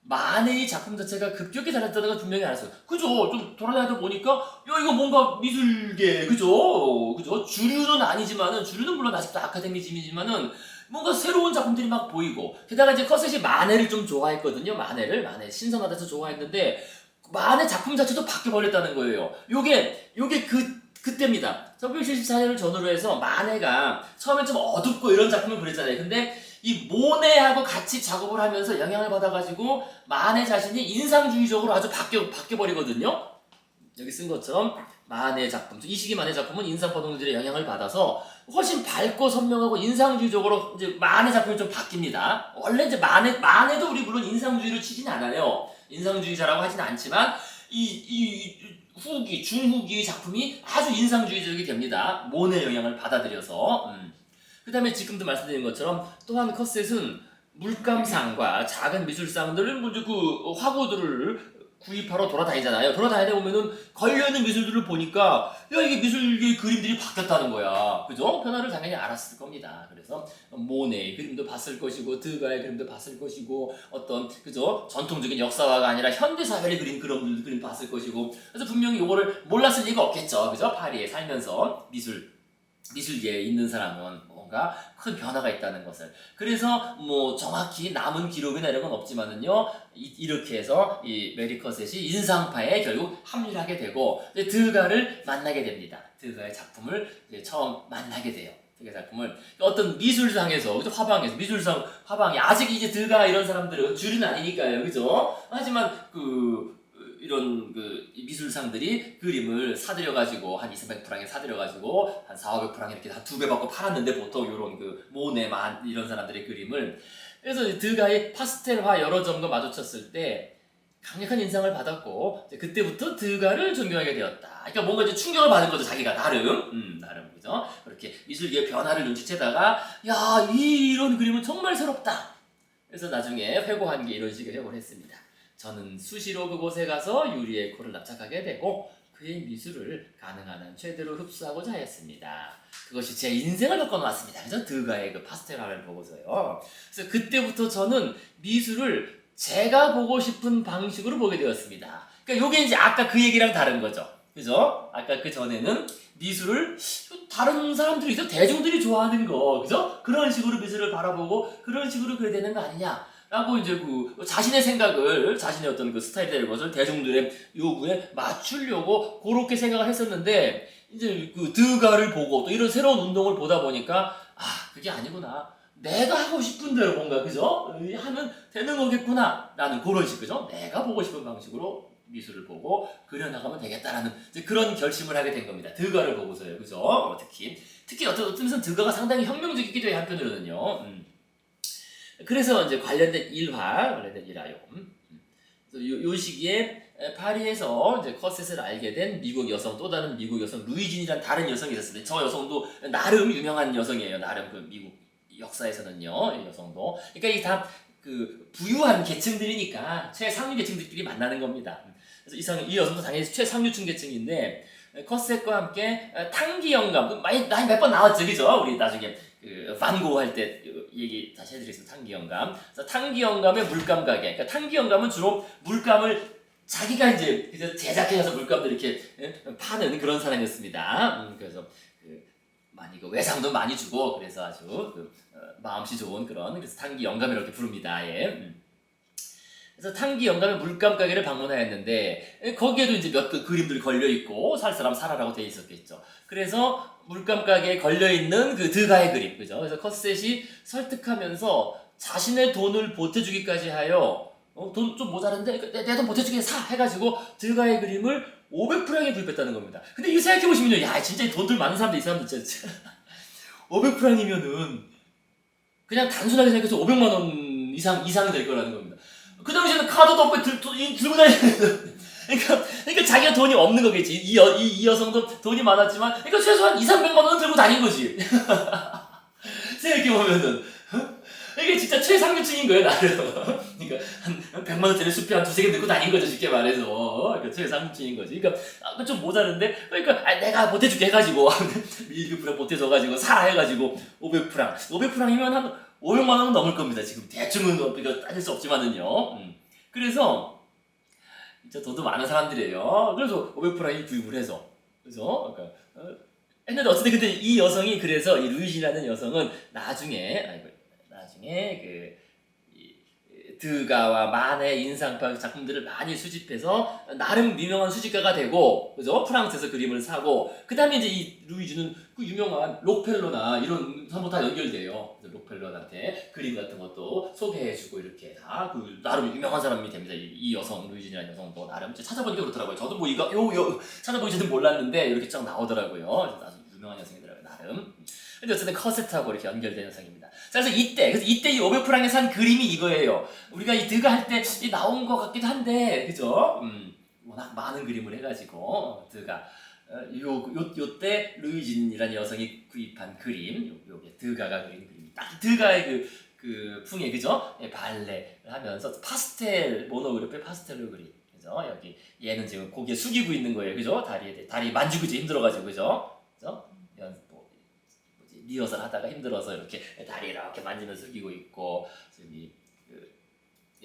마네의 작품 자체가 급격히 달랐다는 건 분명히 알았어요. 그죠? 좀 돌아다니다 보니까 야 이거 뭔가 미술계 그죠? 주류는 아니지만은 주류는 물론 아직도 아카데미즘이지만은 뭔가 새로운 작품들이 막 보이고 게다가 이제 컷셋이 마네를 좀 좋아했거든요. 마네 신선하다해서 좋아했는데 마네 작품 자체도 바뀌어버렸다는 거예요. 요게 그때입니다. 1974년을 전후로 해서 마네가 처음엔 좀 어둡고 이런 작품을 그렸잖아요. 근데 이 모네하고 같이 작업을 하면서 영향을 받아가지고 마네 자신이 인상주의적으로 아주 바뀌어버리거든요. 여기 쓴 것처럼 마네 작품, 이 시기 마네 작품은 인상파동들의 영향을 받아서 훨씬 밝고 선명하고 인상주의적으로 이제 마네 작품이 좀 바뀝니다. 원래 이제 마네도 우리 물론 인상주의를 치진 않아요. 인상주의자라고 하진 않지만 중후기 작품이 아주 인상주의적이 됩니다. 모네 영향을 받아들여서. 그 다음에 지금도 말씀드린 것처럼 또한 컷셋은 물감상과 작은 미술상들을 먼저 그 화구들을 구입하러 돌아다니잖아요. 돌아다니다 보면은 걸려있는 미술들을 보니까 야 이게 미술계 그림들이 바뀌었다는 거야. 그죠? 변화를 당연히 알았을 겁니다. 그래서 모네의 그림도 봤을 것이고 드가의 그림도 봤을 것이고 어떤 그죠? 전통적인 역사화가 아니라 현대사회를 그린 그런 그림 봤을 것이고 그래서 분명히 이거를 몰랐을 리가 없겠죠. 그죠? 파리에 살면서 미술계에 있는 사람은 뭔가 큰 변화가 있다는 것을. 그래서 뭐 정확히 남은 기록이나 이런 건 없지만은요 이렇게 해서 이 메리 커셋이 인상파에 결국 합류를 하게 되고 드가를 만나게 됩니다. 드가의 작품을 이제 처음 만나게 돼요. 드가 작품을 어떤 미술상에서 화방이 아직 이제 드가 이런 사람들은 주류는 아니니까요, 그죠? 하지만 이런 미술상들이 그림을 사들여가지고 한 200~300프랑에 사들여가지고 한 400~500프랑 이렇게 한 2배 받고 팔았는데 보통 이런 모네 이런 사람들의 그림을 그래서 드가의 파스텔화 여러 점과 마주쳤을 때 강력한 인상을 받았고 그때부터 드가를 존경하게 되었다. 그러니까 뭔가 이제 충격을 받은 거죠 자기가 나름 그죠? 그렇게 미술계의 변화를 눈치채다가 야 이런 그림은 정말 새롭다. 그래서 나중에 회고한 게 이런 식의 회고를 했습니다. 저는 수시로 그곳에 가서 유리의 코를 납작하게 되고 그의 미술을 가능한 한 최대로 흡수하고자 하였습니다. 그것이 제 인생을 바꿔놓았습니다. 그래서 드가의 그 파스텔화를 보고서요. 그래서 그때부터 저는 미술을 제가 보고 싶은 방식으로 보게 되었습니다. 그러니까 요게 이제 아까 그 얘기랑 다른 거죠. 그죠? 아까 그 전에는 미술을 다른 사람들이 대중들이 좋아하는 거, 그죠? 그런 식으로 미술을 바라보고 그런 식으로 그래야 되는 거 아니냐라고 이제 그 자신의 생각을 자신의 어떤 그 스타일이 될 것을 대중들의 요구에 맞추려고 그렇게 생각을 했었는데 이제 그 드가를 보고 또 이런 새로운 운동을 보다 보니까 그게 아니구나. 내가 하고 싶은 대로 뭔가 그죠? 하면 되는 거겠구나 라는 그런 식 그죠? 내가 보고 싶은 방식으로 미술을 보고 그려나가면 되겠다라는 이제 그런 결심을 하게 된 겁니다. 드가를 보고서요, 그죠? 특히 어떤 면에서는 드가가 상당히 혁명적이기도 해요, 한편으로는요. 그래서 이제 관련된 일화요. 요 시기에 파리에서 이제 커셋을 알게 된 미국 여성, 또 다른 미국 여성 루이진이라는 다른 여성이 있었습니다. 저 여성도 나름 유명한 여성이에요. 나름 그 미국 역사에서는요, 이 여성도. 그러니까 이게 다 그 부유한 계층들이니까 최상류 계층들끼리 만나는 겁니다. 그래서 이 여성도 당연히 최상류층 계층인데 커셋과 함께 탕기 영감 많이 몇 번 나왔죠, 그죠? 우리 나중에 그 반고 할 때 얘기 다시 해드리겠습니다. 탕기 영감. 그래서 탕기 영감의 물감 가게. 그러니까 탕기 영감은 주로 물감을 자기가 이제 제작해서 물감들 이렇게 파는 그런 사람이었습니다. 그래서 많이 그 외상도 많이 주고 그래서 아주 마음씨 좋은 그래서 탕기 영감을 이렇게 부릅니다. 예. 그래서 탕기 영감의 물감 가게를 방문하였는데 거기에도 이제 몇 그 그림들이 걸려 있고 살 사람 사라라고 돼 있었겠죠. 그래서 물감 가게에 걸려 있는 그 드가의 그림, 그죠? 그래서 컷셋이 설득하면서 자신의 돈을 보태주기까지 하여 돈 좀 모자란데 내 돈 보태주게 사 해가지고 드가의 그림을 500프랑에 구입했다는 겁니다. 근데 이거 생각해보시면요, 야 진짜 돈들 많은 사람들 이 사람들 진짜 500프랑이면은 그냥 단순하게 생각해서 500만 원 이상이 될 거라는 겁니다. 그 당시에는 카드도 없고 들고 다니는 그러니까 자기가 돈이 없는 거겠지. 이 여성도 돈이 많았지만 그러니까 최소한 200~300만 원은 들고 다닌 거지. 생각해보면은 이게 진짜 최상류층인 거예요, 나름. 그러니까 한 100만 원짜리 수표 한 2~3개 들고 다닌 거죠, 쉽게 말해서. 그러니까 최상류층인 거지. 그러니까 좀 모자른데 그러니까 내가 보태줄게 해가지고 밀규프랑 보태줘가지고 사라 해가지고 500프랑이면 한 500만 원은 넘을 겁니다. 지금 대충은 따질 수 없지만은요. 그래서 진짜 돈도 많은 사람들이에요. 그래서 500프랑이 구입을 해서 그래서 했는데 어쨌든 근데 이 여성이 그래서 이 루이지라는 여성은 나중에 드가와 만의 인상파 작품들을 많이 수집해서 나름 유명한 수집가가 되고, 그죠? 프랑스에서 그림을 사고, 그 다음에 이제 이 루이즈는 그 유명한 록펠러나 이런 사람도 다 연결돼요. 록펠러한테 그림 같은 것도 소개해주고 이렇게 다 그 나름 유명한 사람이 됩니다. 이 여성 루이즈라는 여성도 나름 찾아보니까 그렇더라고요. 저도 뭐 이거 찾아보기 전에 몰랐는데 이렇게 쫙 나오더라고요. 아주 유명한 여성이더라고요, 나름. 근데 어쨌든 커셋하고 이렇게 연결된 여성입니다. 그래서 이때 이 500프랑에 산 그림이 이거예요. 우리가 이 드가 할 때 나온 것 같기도 한데, 그죠? 워낙 많은 그림을 해가지고 드가 요때 루이진이라는 여성이 구입한 그림, 요게 드가가 그린 그림이 딱 드가의 그 풍에, 그죠? 발레를 하면서 파스텔 모노그래프의 파스텔로 그림, 그죠? 여기 얘는 지금 고개 숙이고 있는 거예요, 그죠? 다리 만지고 이제 힘들어가지고, 그죠? 리허설 하다가 힘들어서 이렇게 다리 이렇게 만지면서 숙이고 있고, 저기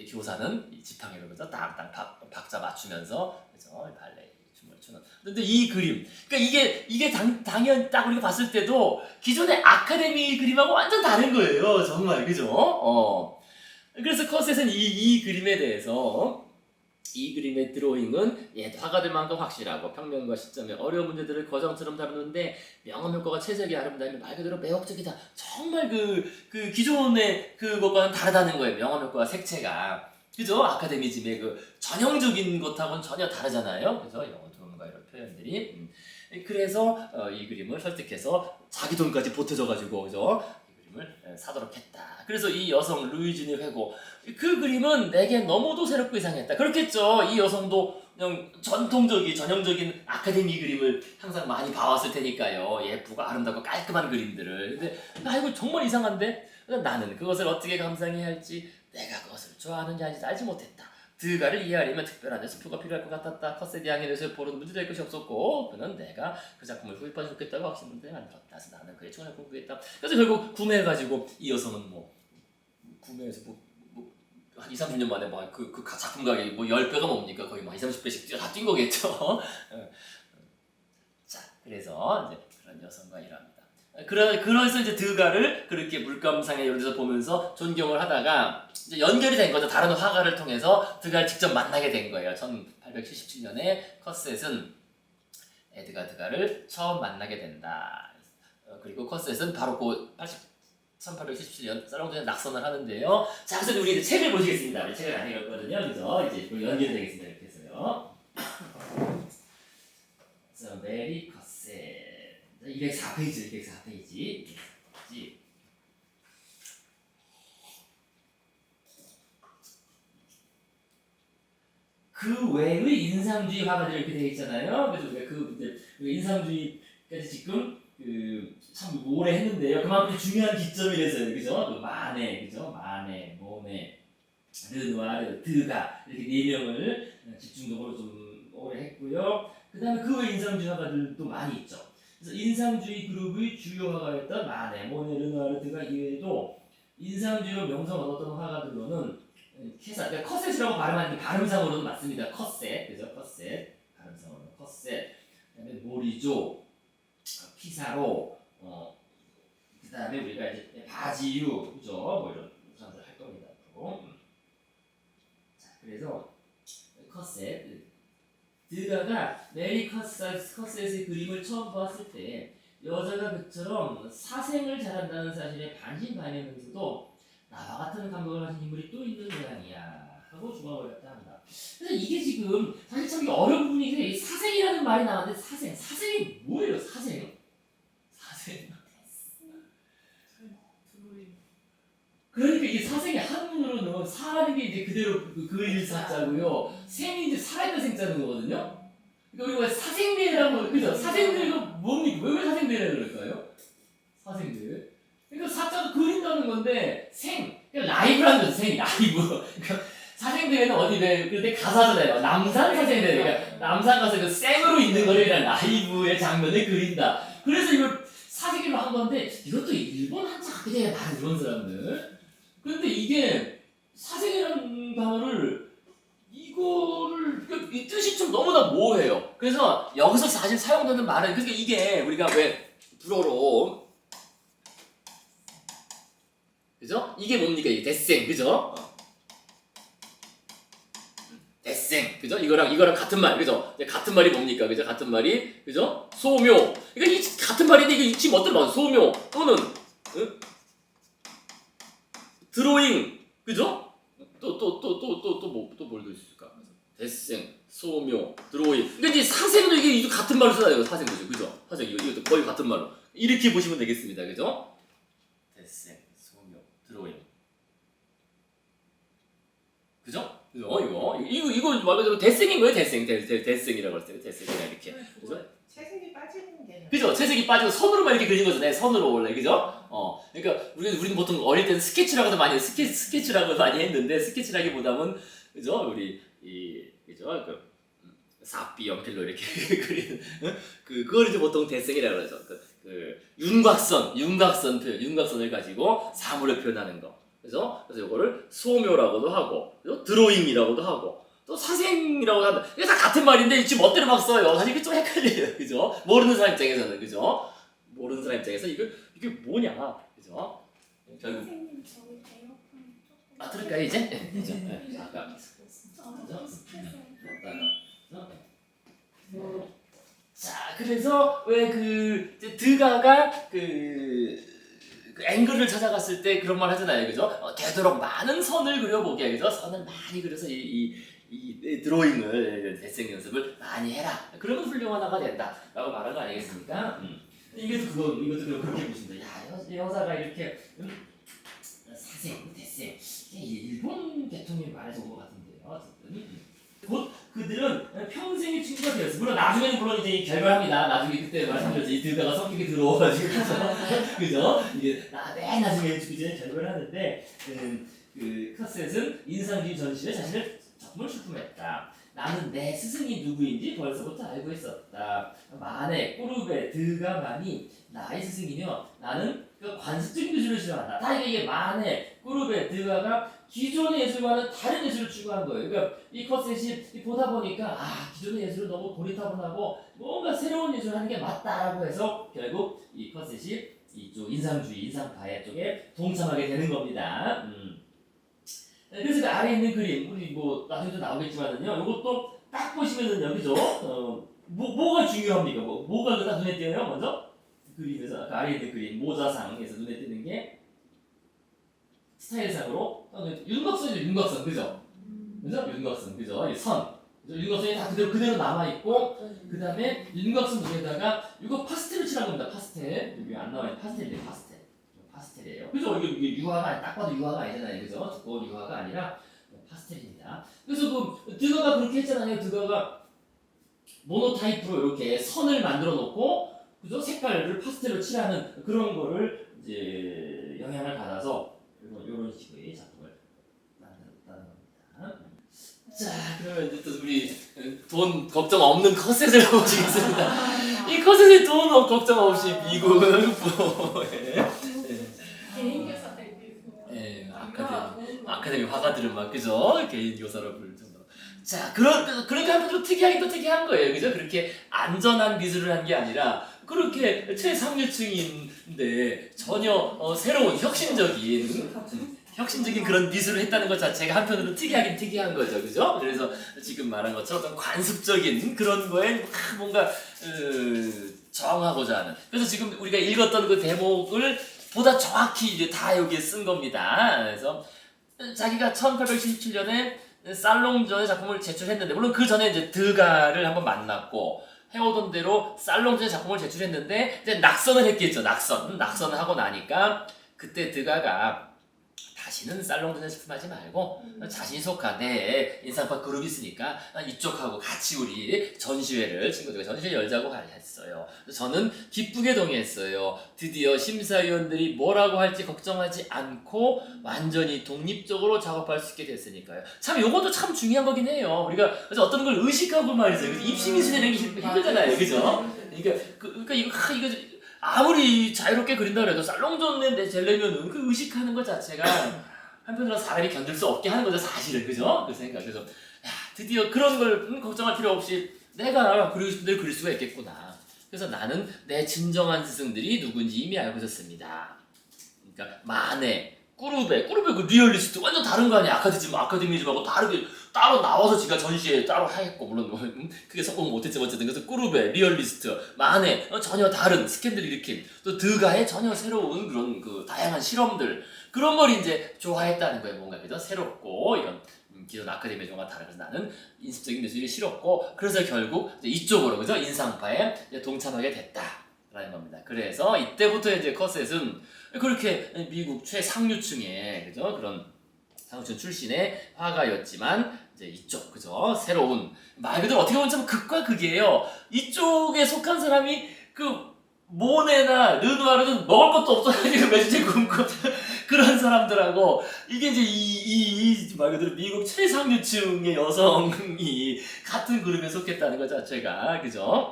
교사는 지팡이로 그죠? 땅땅 박자 맞추면서 그죠? 발레 춤을 추는. 근데 이 그림, 그러니까 이게 당연 딱 우리가 봤을 때도 기존의 아카데미 그림하고 완전 다른 거예요, 정말, 그죠? 그래서 컷셋은 이 그림에 대해서. 이 그림의 드로잉은 옛 화가들 만큼 확실하고 평면과 시점의 어려운 문제들을 거정처럼 다루는데 명암 효과가 채색이 아름다우면 말 그대로 매혹적이다. 정말 그 기존의 그것과는 다르다는 거예요. 명암 효과와 색채가. 그죠? 아카데미즘의 그 전형적인 것하고는 전혀 다르잖아요. 그죠? 어두움과 이런 표현들이. 그래서 이 그림을 설득해서 자기 돈까지 보태줘가지고, 그죠? 이 그림을 사도록 했다. 그래서 이 여성 루이진이 회고, 그 그림은 내게 너무도 새롭고 이상했다. 그렇겠죠. 이 여성도 그냥 전형적인 아카데미 그림을 항상 많이 봐왔을 테니까요. 예쁘고 아름답고 깔끔한 그림들을. 근데 이거 정말 이상한데 나는 그것을 어떻게 감상해야 할지, 내가 그것을 좋아하는지 아닌지 알지 못했다. 드가를 이해하려면 특별한 연습표가 필요할 것 같았다. 컷셋 양에 대해서 보는 문제될 것이 없었고, 그는 내가 그 작품을 구입하지 좋겠다고 확신문대에 만들었다. 그래서 나는 그의 청을 공부했다. 그래서 결국 구매해가지고 이 여성은 구매해서 한 2, 30년 만에 막그 작품 가격이 뭐 10배가 뭡니까? 거의 막 2, 30배씩 다 뛴 거겠죠. 자, 그래서 이제 그런 여성과 일합니다. 그래서 이제 드가를 그렇게 물감상에 이런 데서 보면서 존경을 하다가 이제 연결이 된 거죠. 다른 화가를 통해서 드가를 직접 만나게 된 거예요. 1877년에 커셋은 에드가 드가를 처음 만나게 된다. 그리고 커셋은 바로 그 1877년 살롱도에 낙선을 하는데요. 자, 그래서 우리 이제 책을 보시겠습니다. 우리 책을 안 읽었거든요. 그래서 이제 연결이 되겠습니다. 이렇게 해서요. 그래서 메리 커셋 204페이지. 그 외의 인상주의 화가들 이렇게 되어 있잖아요. 그래서 우리가 그 인상주의까지 지금 참 오래 했는데요. 그만큼 중요한 기점이라서요, 그죠? 그 마네, 그죠? 마네, 모네, 르누아르, 드가 이렇게 네 명을 집중적으로 좀 오래 했고요. 그다음에 그 외 인상주의 화가들도 많이 있죠. 그래서 인상주의 그룹의 주요 화가였던 마네, 모네, 르누아르, 드가 이외에도 인상주의로 명성을 얻었던 화가들로는 그러니까 커셋이라고 발음하는 게 발음상으로는 맞습니다. 커셋, 그죠? 커셋, 발음상으로는 커셋. 그다음에 모리조, 피사로, 그다음에 우리가 이제 바지유, 그죠? 뭐 이런 사람들 할 겁니다. 자, 그래서 커셋, 드가가 메리 커셋의 그림을 처음 봤을 때 여자가 그처럼 사생을 잘한다는 사실에 반신반의하면서도 나와 같은 감각을 가진 인물이 또 있는 모양이야 하고 중앙을 갖다 한다. 그래서 이게 지금 사실 참 어려운 부분인데 이 사생이라는 말이 나왔는데 사생이 뭐예요? 사생? 그러니까 이게 사생이 한문으로 넣으면 사라는 게 이제 그대로 그일 사자고요. 생이 이제 살아있는 생자는 거거든요. 그러니까 우리가 사생대라고 그죠? 사생대가 뭡니까? 왜 사생대라고 그럴까요? 사생대. 그러니까 사자도 그린다는 건데 그러니까 라이브라는 거죠. 라이브. 그러니까 사생대회는 어디 그때 가사잖아요. 남산 사생대회. 그러니까 남산 가서 그 생으로 있는 거를 그냥 라이브의 장면을 그린다. 그래서 이걸 사생으로 한 건데 이것도 일본 한자 그냥 다 이런 사람들. 그런데 이게 사생이라는 단어를 이거를 이 뜻이 좀 너무나 모호해요. 그래서 여기서 사실 사용되는 말은 그러니까 이게 우리가 왜 불어로 그죠? 이게 뭡니까? 이게 데생 그죠? 데생 그죠? 이거랑 같은 말 그죠? 같은 말이 뭡니까? 그죠? 같은 말이 그죠? 소묘 그러니까 이 같은 말인데 이게 지금 어떤 말 소묘 또는 드로잉 그죠? 또 뭘 들 수 있을까? 데생, 소묘, 드로잉. 그러니까 이제 사생도 이게 같은 말로 써요. 사생도죠, 그죠? 사생 이것도 거의 같은 말로 이렇게 보시면 되겠습니다, 그죠? 데생, 소묘, 드로잉. 그죠? 이거 말 그대로 데생인 거예요, 데생이라고 했어요, 데생이라 이렇게. 그죠? 채색이 빠지는 게. 그죠? 채색이 빠지고 선으로만 이렇게 그린 거잖아요. 선으로 원래 그죠? 그러니까 우리는 보통 어릴 때는 스케치라고도 많이 스케치라고 많이 했는데 스케치라기보다는 그죠? 우리 그죠? 사비 연필로 이렇게 그리는 그걸 이제 보통 대생이라고 그러죠. 윤곽선을 가지고 사물을 표현하는 거. 그래서 이거를 소묘라고도 하고, 드로잉이라고도 하고. 또 사생이라고 한다. 이게 다 같은 말인데 지금 멋대로 막 써요. 사실 이게 좀 헷갈려요, 그죠? 모르는 사람 입장에서는 그죠? 모르는 사람 입장에서 이게 뭐냐, 그죠? 결국 선생님 저희 배고픈. 들을까요 이제? 그죠? 아까 자, 그래서 왜 드가가 그 앵글을 찾아갔을 때 그런 말 하잖아요, 그죠? 되도록 많은 선을 그려보게, 그죠? 선을 많이 그려서 이 드로잉을 데생 연습을 많이 해라. 그러면 훌륭한 화가 된다라고 말한 거 아니겠습니까? 이것도 그렇게 보신다. 야, 여자가 이렇게 사생, 데생, 일본 대통령이 말해서 온 것 같은데요. 어쨌든 곧 그들은 평생의 친구가 되었어. 물론 나중에는 이제 결별합니다. 나중에 그때 말씀드렸죠. 이 드가가 성격이 들어와가지고 그죠? 이게 맨 나중에 이제 결별하는데 그 커셋은 인상주의 전시에 자신을 정말 출품했다. 나는 내 스승이 누구인지 벌써부터 알고 있었다. 만에 꼬르베 드가만이 나의 스승이며 나는 그러니까 관습적인 미술을 싫어한다. 다 이게 만에 그룹에 드가가 기존의 예술과는 다른 예술을 추구한 거예요. 그러니까 이 컷셋이 보다 보니까 기존의 예술은 너무 고리타분하고 뭔가 새로운 예술을 하는 게 맞다라고 해서 결국 이 컷셋이 이쪽 인상주의, 인상파의 쪽에 동참하게 되는 겁니다. 그래서 그 아래에 있는 그림, 우리 뭐 나중에도 나오겠지만은요, 이것도 딱 보시면은 여기죠. 뭐가 중요합니까? 뭐가 딱 눈에 띄어요? 먼저 그림에서 아까 아래에 있는 그림 모자상에서 눈에 띄는 게 스타일상으로 윤곽선이죠. 윤곽선 그죠? 그죠? 윤곽선 그죠? 이 선 그죠? 윤곽선이 다 그대로 남아 있고 그 다음에 윤곽선 위에다가 이거 파스텔을 칠한 겁니다. 파스텔 여기 안 나와요. 파스텔이에요. 파스텔이에요. 그죠? 이게 유화가 딱 봐도 유화가 아니잖아요. 그죠? 두꺼운 유화가 아니라 파스텔입니다. 그래서 그 드가가 그렇게 했잖아요. 드가가 모노타입으로 이렇게 선을 만들어 놓고 그죠? 색깔을 파스텔로 칠하는 그런 거를 이제 영향을 받아서 이런 식의 작품을 만들었다는 겁니다. 자, 그러면 이제 또 우리 돈 걱정 없는 컷셋을 보시겠습니다. 이 컷셋이 돈 걱정 없이 미국을 개인 교사들 아카데미 화가들은 막 그죠? 개인 교사로 부를 정도로. 자, 그러니까 한번 좀 특이하긴 또 특이한 거예요, 그죠? 그렇게 안전한 미술을 한 게 아니라 그렇게 최상류층인데 전혀 새로운 혁신적인 그런 미술을 했다는 것 자체가 한편으로 특이하긴 특이한 거죠, 그죠? 그래서 지금 말한 것처럼 어떤 관습적인 그런 거에 뭔가 저항하고자 하는. 그래서 지금 우리가 읽었던 그 대목을 보다 정확히 이제 다 여기에 쓴 겁니다. 그래서 자기가 1877년에 살롱전의 작품을 제출했는데 물론 그 전에 이제 드가를 한번 만났고 해오던 대로 살롱전의 작품을 제출했는데 이제 낙선을 했겠죠. 낙선을 하고 나니까 그때 드가가 다시는 살롱전에 작품하지 말고 자신이 속한 내 인상파 그룹이 있으니까 이쪽하고 같이 우리 친구들과 전시회 열자고 했어요. 저는 기쁘게 동의했어요. 드디어 심사위원들이 뭐라고 할지 걱정하지 않고 완전히 독립적으로 작업할 수 있게 됐으니까요. 참 요것도 참 중요한 거긴 해요. 우리가 어떤 걸 의식하고 말이죠. 입시미술이라는 게 힘들잖아요. 그죠? 그러니까 이거 아무리 자유롭게 그린다 그래도 살롱전에 제려면은 그 의식하는 것 자체가 한편으로 사람이 견딜 수 없게 하는 거죠, 사실은. 그죠? 그 생각. 그래서 드디어 그런 걸 걱정할 필요 없이 내가 그리고 싶은 대로 그릴 수가 있겠구나. 그래서 나는 내 진정한 스승들이 누군지 이미 알고 있었습니다. 그러니까 마네, 꾸르베 그 리얼리스트 완전 다른 거 아니야. 아카데미즘하고 다르게 따로 나와서 지가 전시회 따로 하겠고 물론 그게 성공 못했지만 어쨌든 그래서 꾸르베 리얼리스트 마네 전혀 다른 스캔들 일으킨 또 드가의 전혀 새로운 그런 그 다양한 실험들 그런 걸 이제 좋아했다는 거예요. 뭔가 그죠? 새롭고 이런 기존 아카데미즘과 다른. 그래서 나는 인습적인 미술이 싫었고 그래서 결국 이쪽으로 그죠? 인상파에 동참하게 됐다라는 겁니다. 그래서 이때부터 이제 컷셋은 그렇게 미국 최상류층의 그죠? 그런 상류층 출신의 화가였지만 이제 이쪽 그죠? 새로운 말 그대로 어떻게 보면 참 극과 극이에요. 이쪽에 속한 사람이 그 모네나 르누아르는 먹을 것도 없어가지고 며칠 굶고 그런 사람들하고 이게 이제 이 말 그대로 미국 최상류층의 여성이 같은 그룹에 속했다는 것 자체가 그죠?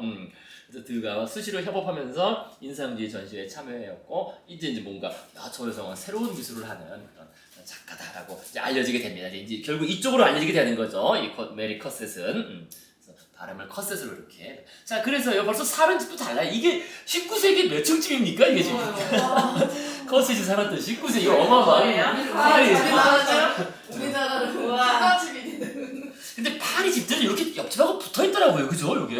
그래서 드가와 수시로 협업하면서 인상주의 전시회에 참여했고 이제 뭔가 저 여성은 새로운 미술을 하는 그런 작가다라고 이제 알려지게 됩니다. 이제 결국 이쪽으로 알려지게 되는 거죠. 이 메리 컷셋은. 그래서 발음을 컷셋으로 이렇게. 자, 그래서요 벌써 사는 집도 달라요. 이게 19세기 몇 층쯤입니까 이게 지금? 컷셋이 살았던 19세기 이거 어마어마해요. 우리나라는 화가집이 되는. 근데 파리 집들은 이렇게 옆집하고 붙어 있더라고요, 그죠? 여기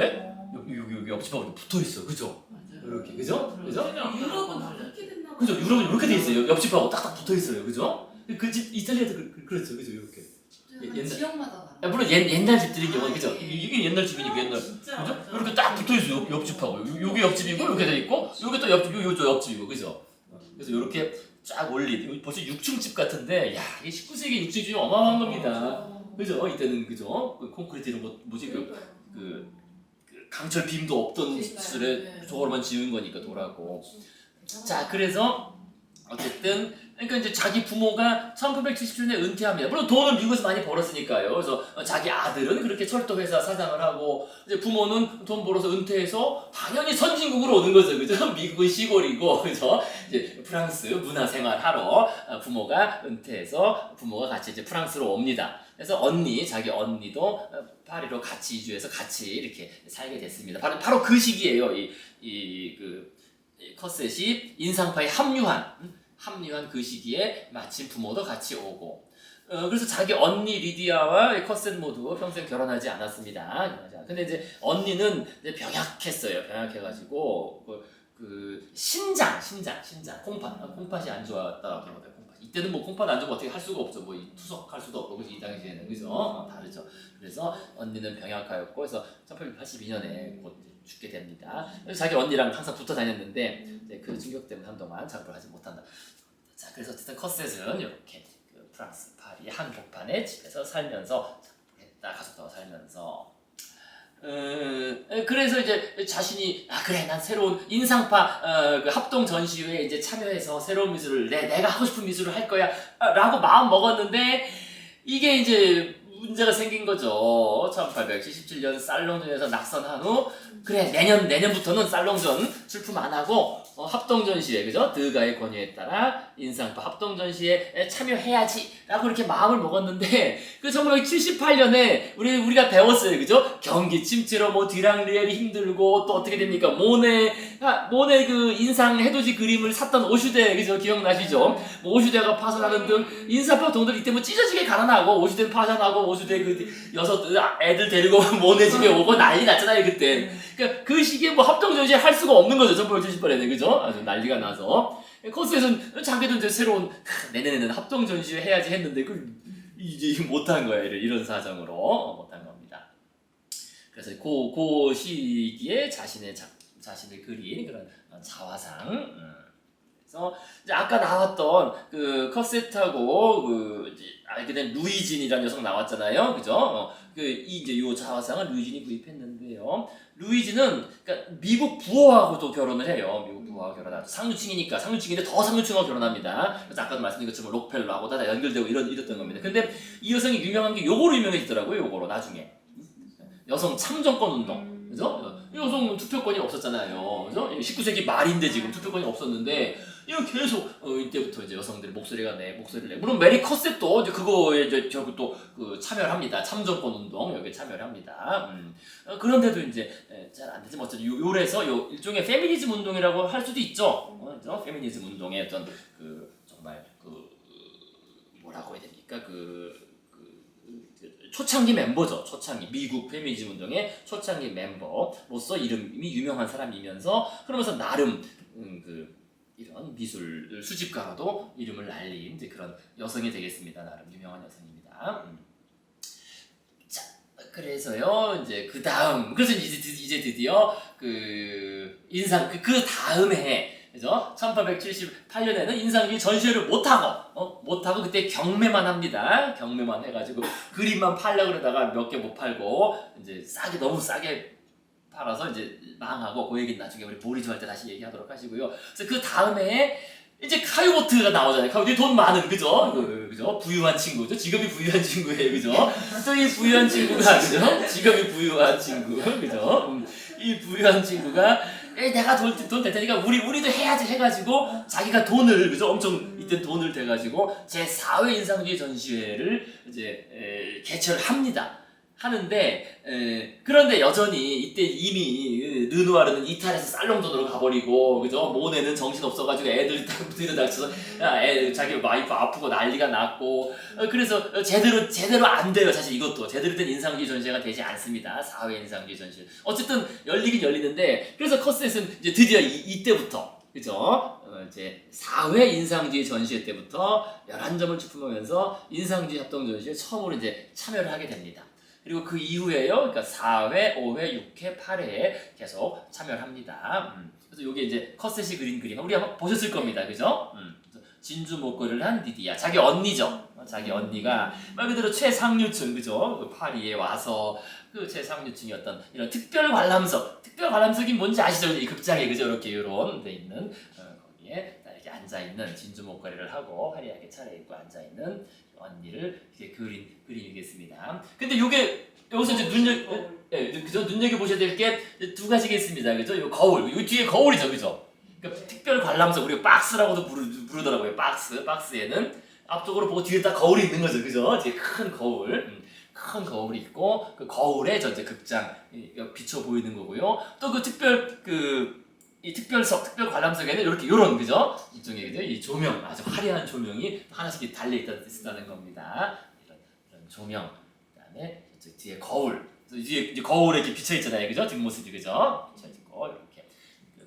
옆집하고 붙어 있어, 그죠? 이렇게, 그죠? 유럽은 그렇게 됐나? 그죠? 유럽은 이렇게 돼 있어요. 옆집하고 딱딱 붙어 있어요, 그죠? 그 집 이탈리아도 그렇죠, 그죠? 이렇게. 지역마다 다르. 물론 옛날 집들인 경우는 그죠? 이게 옛날 집이니까 옛날, 진짜. 그죠? 이렇게 딱 붙어 있어요, 옆집하고. 여기 옆집이고 이렇게 돼 있고, 여기 또 옆집, 요쪽 옆집이고, 그죠? 그래서 이렇게 쫙 올린, 벌써 6층 집 같은데, 야, 이게 19세기 6층 집이 어마어마한 겁니다. 그죠? 이때는 그죠? 그 콘크리트 이런 거 뭐지 그 강철 빔도 없던 시절에 저거로만 지은 거니까 돌하고. 자, 그래서 어쨌든 그러니까 이제 자기 부모가 1977년에 은퇴합니다. 물론 돈은 미국에서 많이 벌었으니까요. 그래서 자기 아들은 그렇게 철도회사 사장을 하고 이제 부모는 돈 벌어서 은퇴해서 당연히 선진국으로 오는 거죠, 그죠? 미국은 시골이고, 그죠? 이제 프랑스 문화생활하러 부모가 은퇴해서 부모가 같이 이제 프랑스로 옵니다. 그래서 자기 언니도 파리로 같이 이주해서 같이 이렇게 살게 됐습니다. 바로 그 시기예요. 그 컷셋이 인상파에 합류한 그 시기에 마침 부모도 같이 오고 그래서 자기 언니 리디아와 컷셋 모두 평생 결혼하지 않았습니다. 근데 이제 언니는 이제 병약했어요. 병약해가지고 그 신장 콩팥이 안 좋았다고 그러거든요. 이때는 뭐 콩팥 안 좋으면 어떻게 할 수가 없죠. 뭐 투석할 수도 없고 그래서 이 당시에는 그죠? 다르죠. 그래서 언니는 병약하였고 그래서 1882년에 곧 죽게 됩니다. 그래서 자기 언니랑 항상 붙어 다녔는데 이제 그 충격 때문에 한동안 작업을 하지 못한다. 자, 그래서 어쨌든 컷셋은 이렇게 그 프랑스 파리 한복판에 집에서 살면서 작업했다. 가족과 살면서 그래서 이제 자신이 그래 난 새로운 인상파 그 합동 전시회에 이제 참여해서 새로운 미술을 내가 하고 싶은 미술을 할 거야라고 마음 먹었는데 이게 이제 문제가 생긴 거죠. 1877년 살롱전에서 낙선한 후 그래 내년부터는 살롱전 출품 안 하고 합동전시회 그죠? 드가의 권유에 따라 인상파 합동전시회에 참여해야지라고 이렇게 마음을 먹었는데 그 1978년에 우리가 배웠어요 그죠? 경기 침체로 뭐 디랑리엘이 힘들고 또 어떻게 됩니까? 모네 그 인상 해돋이 그림을 샀던 오슈데 그죠? 기억나시죠? 뭐 오슈데가 파산하는 등 인상파 동들 이때 뭐 찢어지게 가난하고 오슈데 파산하고 오슈데 그 애들 데리고 모네 집에 오고 난리 났잖아요 그때. 그러니까 그 시기에 뭐 합동전시회 할 수가 없는 거죠 1978년에 그죠? 아주 난리가 나서 코스에서는 자기도 이제 새로운 내년에는 합동전시회 해야지 했는데 이제 못한 거예요 이런 사정으로 못한 겁니다. 그래서 그 시기에 자신을 그린 그런 자화상 그래서 이제 아까 나왔던 그 컷셋하고 그 이제 알게 된 루이진이라는 여성 나왔잖아요, 그죠? 이제 요 자화상을 루이진이 구입했는데요. 루이진은 그러니까 미국 부호하고도 결혼을 해요. 미국 부호하고 결혼하고 상류층이니까 상류층인데 더 상류층하고 결혼합니다. 그래서 아까도 말씀드린 것처럼 록펠러하고 다 연결되고 이랬던 겁니다. 근데 이 여성이 유명한 게 요거로 유명해지더라고요. 요거로 나중에 여성 참정권 운동, 그죠? 여성 투표권이 없었잖아요, 그죠? 19세기 말인데 지금 투표권이 없었는데. 이거 계속 이때부터 이제 여성들이 목소리를 내. 물론 메리 컷셋도 이제 그거에 이제 결국 또 그 참여를 합니다. 참정권 운동 여기에 참여를 합니다. 그런데도 이제 잘 안 되지. 뭐 어쨌든 요래서 일종의 페미니즘 운동이라고 할 수도 있죠. 그죠? 페미니즘 운동의 어떤 정말 뭐라고 해야 됩니까? 초창기 멤버죠. 미국 페미니즘 운동의 초창기 멤버로서 이름이 유명한 사람이면서 그러면서 나름 이런 미술 수집가로도 이름을 날린 이제 그런 여성이 되겠습니다. 나름 유명한 여성입니다. 자, 그래서요 이제 그 다음 그래서 이제 드디어 그 다음 해 그죠? 1878년에는 인상주의 전시회를 못하고 그때 경매만 합니다. 경매만 해가지고 그림만 팔려고 그러다가 몇 개 못 팔고 이제 너무 싸게 팔아서 이제 망하고 그 얘기는 나중에 우리 보리주 할 때 다시 얘기하도록 하시고요. 그래서 그 다음에 이제 카요보트가 나오잖아요. 카요보트 돈 많은 그죠? 그죠? 부유한 친구죠. 직업이 부유한 친구예요. 그죠? 또 이 부유한 친구가 그죠? 직업이 부유한 친구 그죠? 이 부유한 친구가 내가 돈 될 테니까 우리도 해야지 해가지고 자기가 돈을 그죠? 엄청 이때 돈을 대가지고 제 4회 인상주의 전시회를 이제 개최를 하는데 그런데 여전히 이때 이미 르누아르는 이탈해서 살롱전으로 가버리고 그죠? 모네는 정신 없어가지고 애들 딱 들여닥쳐서 자기 와이프 아프고 난리가 났고 그래서 제대로 안 돼요. 사실 이것도 제대로 된 인상주의 전시회가 되지 않습니다. 4회 인상주의 전시회 어쨌든 열리긴 열리는데 그래서 컷셋은 이제 드디어 이때부터 그죠? 이제 4회 인상주의 전시회 때부터 11점을 출품하면서 인상주의 합동 전시회에 처음으로 이제 참여를 하게 됩니다. 그리고 그 이후에요, 그러니까 4회, 5회, 6회, 8회에 계속 참여를 합니다. 그래서 이게 이제 컷셋이 그린 그림, 우리 한번 보셨을 겁니다, 그죠? 진주 목걸이를 한 리디아, 자기 언니죠. 자기 언니가 말 그대로 최상류층, 그죠? 파리에 와서 그 최상류층이었던 이런 특별 관람석이 뭔지 아시죠? 이 극장에 그죠? 이렇게 이런 데 있는 거기에 이렇게 앉아 있는 진주 목걸이를 하고 화려하게 차려입고 앉아 있는 언니를 이렇게 그린 그림이겠습니다. 근데 요게 여기서 이제 그죠? 눈여겨 보셔야 될 게 두 가지가 있습니다. 그죠? 요 거울, 요 뒤에 거울이죠, 그죠? 그러니까 특별 관람석 우리가 박스라고도 부르더라고요. 박스에는 앞쪽으로 보고 뒤에 딱 거울이 있는 거죠, 그죠? 뒤에 큰 거울. 큰 거울이 있고 그 거울에 전체 극장 비춰 보이는 거고요. 또 그 이 특별 관람석에는 이렇게 요런 그죠? 이쪽에 그죠? 이 조명 아주 화려한 조명이 하나씩 달려 있다는 겁니다. 이런 조명 그다음에 저 뒤에 거울 뒤에 이제 거울에 이렇게 비쳐 있잖아요, 그죠? 뒷모습이 그죠? 비쳐 있고 이렇게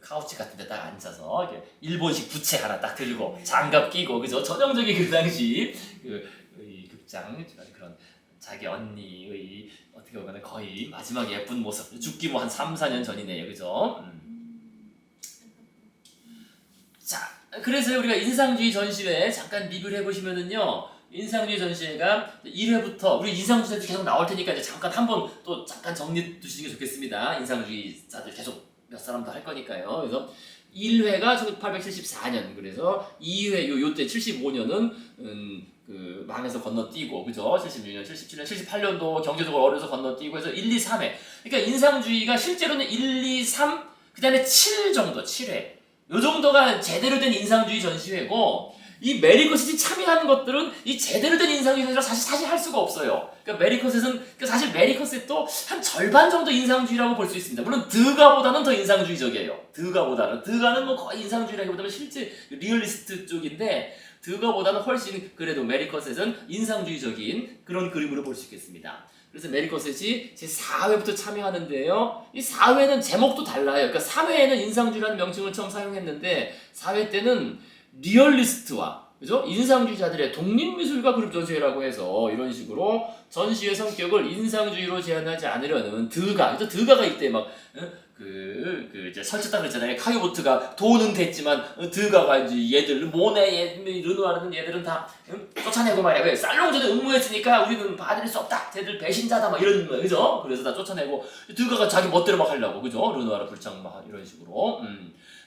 카우치 같은 데 딱 앉아서 이렇게 일본식 부채 하나 딱 들고 장갑 끼고 그죠? 전형적인 그 당시 이 극장 그런 자기 언니의 어떻게 보면 거의 마지막 예쁜 모습 죽기 뭐 한 3, 4년 전이네요, 그죠? 자, 그래서 우리가 인상주의 전시회 잠깐 리뷰를 해보시면은요, 인상주의 전시회가 1회부터 우리 인상주의자들 계속 나올 테니까 이제 잠깐 한번 또 잠깐 정리 두시는 게 좋겠습니다. 인상주의자들 계속 몇 사람도 할 거니까요. 그래서 1회가 1874년, 그래서 2회 요때 75년은 그 망해서 건너뛰고, 그죠? 76년, 77년, 78년도 경제적으로 어려서 건너뛰고 해서 1, 2, 3회. 그러니까 인상주의가 실제로는 1, 2, 3, 그 다음에 7 정도, 7회. 요 정도가 제대로 된 인상주의 전시회고, 이 메리커셋이 참여하는 것들은 이 제대로 된 인상주의 전시회라 사실 할 수가 없어요. 그러니까 메리커셋은 사실 메리커셋도 한 절반 정도 인상주의라고 볼 수 있습니다. 물론 드가보다는 더 인상주의적이에요. 드가는 뭐 거의 인상주의라기보다는 실제 리얼리스트 쪽인데, 드가보다는 훨씬 그래도 메리커셋은 인상주의적인 그런 그림으로 볼 수 있겠습니다. 그래서 메리커셋이 제 4회부터 참여하는데요. 이 4회는 제목도 달라요. 그러니까 3회에는 인상주의라는 명칭을 처음 사용했는데 4회 때는 리얼리스트와 그죠? 인상주의자들의 독립미술가 그룹 전시회라고 해서 이런 식으로 전시회 성격을 인상주의로 제한하지 않으려는 드가가 이때 막 이제 설쳤다 그랬잖아요. 카요보트가 돈은 됐지만 드가가 이제 얘들 모네, 르누아르는 얘들은 다 쫓아내고 말이야. 왜? 살롱전에 응모했으니까 우리는 받을 수 없다. 쟤들 배신자다 막 이런 거, 그죠? 그래서 다 쫓아내고 드가가 자기 멋대로 막 하려고, 그죠? 르누아르 불창 막 이런 식으로.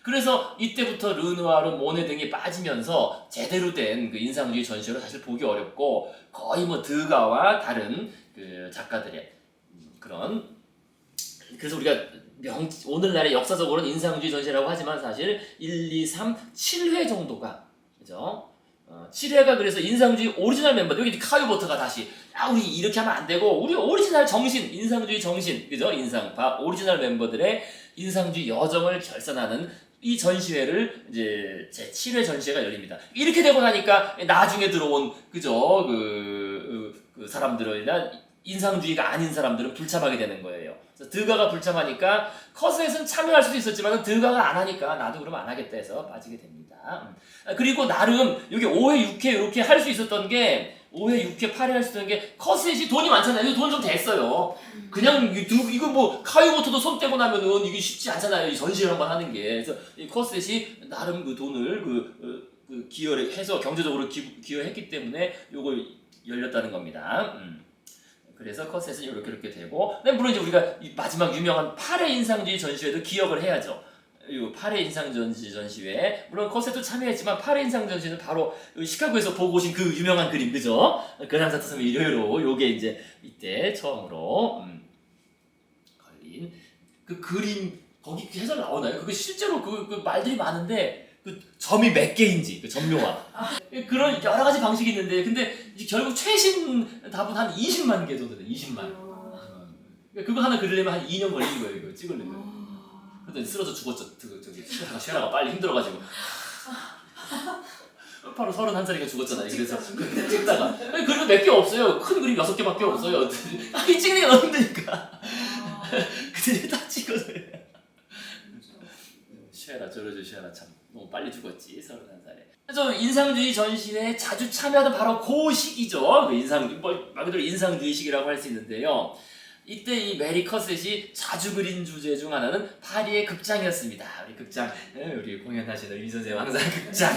그래서 이때부터 르누아르, 모네 등이 빠지면서 제대로 된 그 인상주의 전시회를 사실 보기 어렵고 거의 뭐 드가와 다른 그 작가들의 그런, 그래서 우리가 오늘날의 역사적으로는 인상주의 전시라고 하지만 사실 1, 2, 3, 7회 정도가 그죠? 7회가 그래서 인상주의 오리지널 멤버, 여기 카요보트가 다시 우리 이렇게 하면 안 되고 우리 오리지널 정신, 인상주의 정신, 그죠? 오리지널 멤버들의 인상주의 여정을 결산하는 이 전시회를 이제 제 7회 전시회가 열립니다. 이렇게 되고 나니까 나중에 들어온 그죠? 그 사람들이나 인상주의가 아닌 사람들은 불참하게 되는 거예요. 그래서 드가가 불참하니까 컷셋은 참여할 수도 있었지만 드가가 안 하니까 나도 그러면 안 하겠다 해서 빠지게 됩니다. 그리고 나름 여기 5회, 6회 이렇게 할 수 있었던 게 5회, 6회, 8회 할 수 있었던 게 컷셋이 돈이 많잖아요. 돈 좀 됐어요. 그냥 이거 뭐 카이오보트도 손 떼고 나면은 이게 쉽지 않잖아요. 이 전시를 한번 하는 게. 그래서 이 컷셋이 나름 그 돈을 기여를 해서 경제적으로 기여했기 때문에 요걸 열렸다는 겁니다. 그래서 컷셋은 이렇게 되고, 물론 이제 우리가 이 마지막 유명한 8회 인상주의 전시회도 기억을 해야죠. 이 8회 인상주의 전시회, 물론 컷셋도 참여했지만 8회 인상주의 전시회는 바로 시카고에서 보고 오신 그 유명한 그림, 그죠? 그랑사트 섬의 일요일로 요게 이제 이때 처음으로 걸린 그 그림, 거기 해설 나오나요? 그게 실제로 그 말들이 많은데 그 점이 몇 개인지, 그 점묘화. 그런 여러 가지 방식이 있는데, 근데 결국 최신 답은 한 20만 개 정도 돼, 20만. 그거 하나 그리려면 한 2년 걸리는 거예요, 이거 찍으려면. 근데 쓰러져 죽었죠, 쉐라가 빨리 힘들어가지고. 바로 31살이니까 죽었잖아요. 그래서 그때 찍다가. 그리고 몇 개 없어요. 큰 그림 6개밖에 없어요. 이 찍는 게 너무 힘드니까. 그때 다 찍어서요. 쉐라, 쉐라 참. 너무 빨리 죽었지, 31살에. 그래서 인상주의 전시회에 자주 참여하던 바로 그 시기죠. 말 그대로 인상주의 시기라고 할 수 있는데요. 이때 이 메리 컷셋이 자주 그린 주제 중 하나는 파리의 극장이었습니다. 우리 극장, 우리 공연하시는 위 선생님 항상 극장.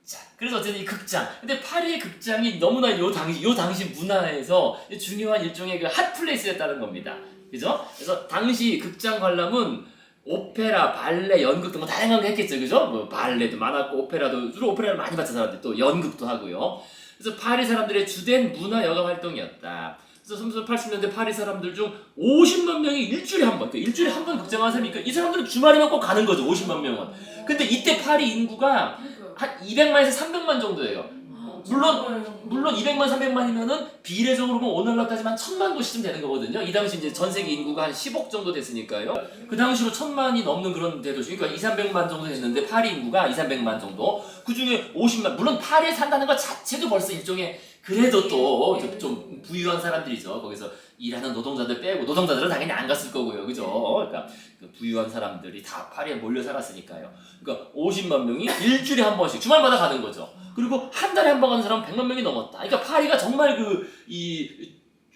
자, 그래서 어쨌든 이 극장. 근데 파리의 극장이 너무나 요 당시 문화에서 중요한 일종의 그 핫플레이스였다는 겁니다. 그죠? 그래서 당시 극장 관람은 오페라, 발레, 연극 등 뭐 다양한 거 했겠죠, 그죠? 뭐 발레도 많았고 오페라도 주로 오페라를 많이 봤던 사람들 또 연극도 하고요. 그래서 파리 사람들의 주된 문화 여가 활동이었다. 그래서 1980년대 파리 사람들 중 50만 명이 일주일에 한 번, 그러니까 일주일에 한 번 극장하는 사람이니까 이 사람들은 주말이면 꼭 가는 거죠, 50만 명은. 근데 이때 파리 인구가 한 200만에서 300만 정도예요. 물론 200만, 300만이면은 비례적으로 보면 오늘날 따지면 1000만 도시쯤 되는 거거든요. 이 당시 이제 전 세계 인구가 한 10억 정도 됐으니까요. 그 당시로 1000만이 넘는 그런 대도시, 그러니까 2, 300만 정도 됐는데 파리 인구가 2, 300만 정도. 그 중에 50만, 물론 파리에 산다는 것 자체도 벌써 일종의 그래도 또 좀 부유한 사람들이죠. 거기서 일하는 노동자들 빼고 노동자들은 당연히 안 갔을 거고요, 그죠? 그러니까 그 부유한 사람들이 다 파리에 몰려 살았으니까요. 그러니까 50만 명이 일주일에 한 번씩 주말마다 가는 거죠. 그리고 한 달에 한 번 가는 사람은 100만 명이 넘었다. 그러니까 파리가 정말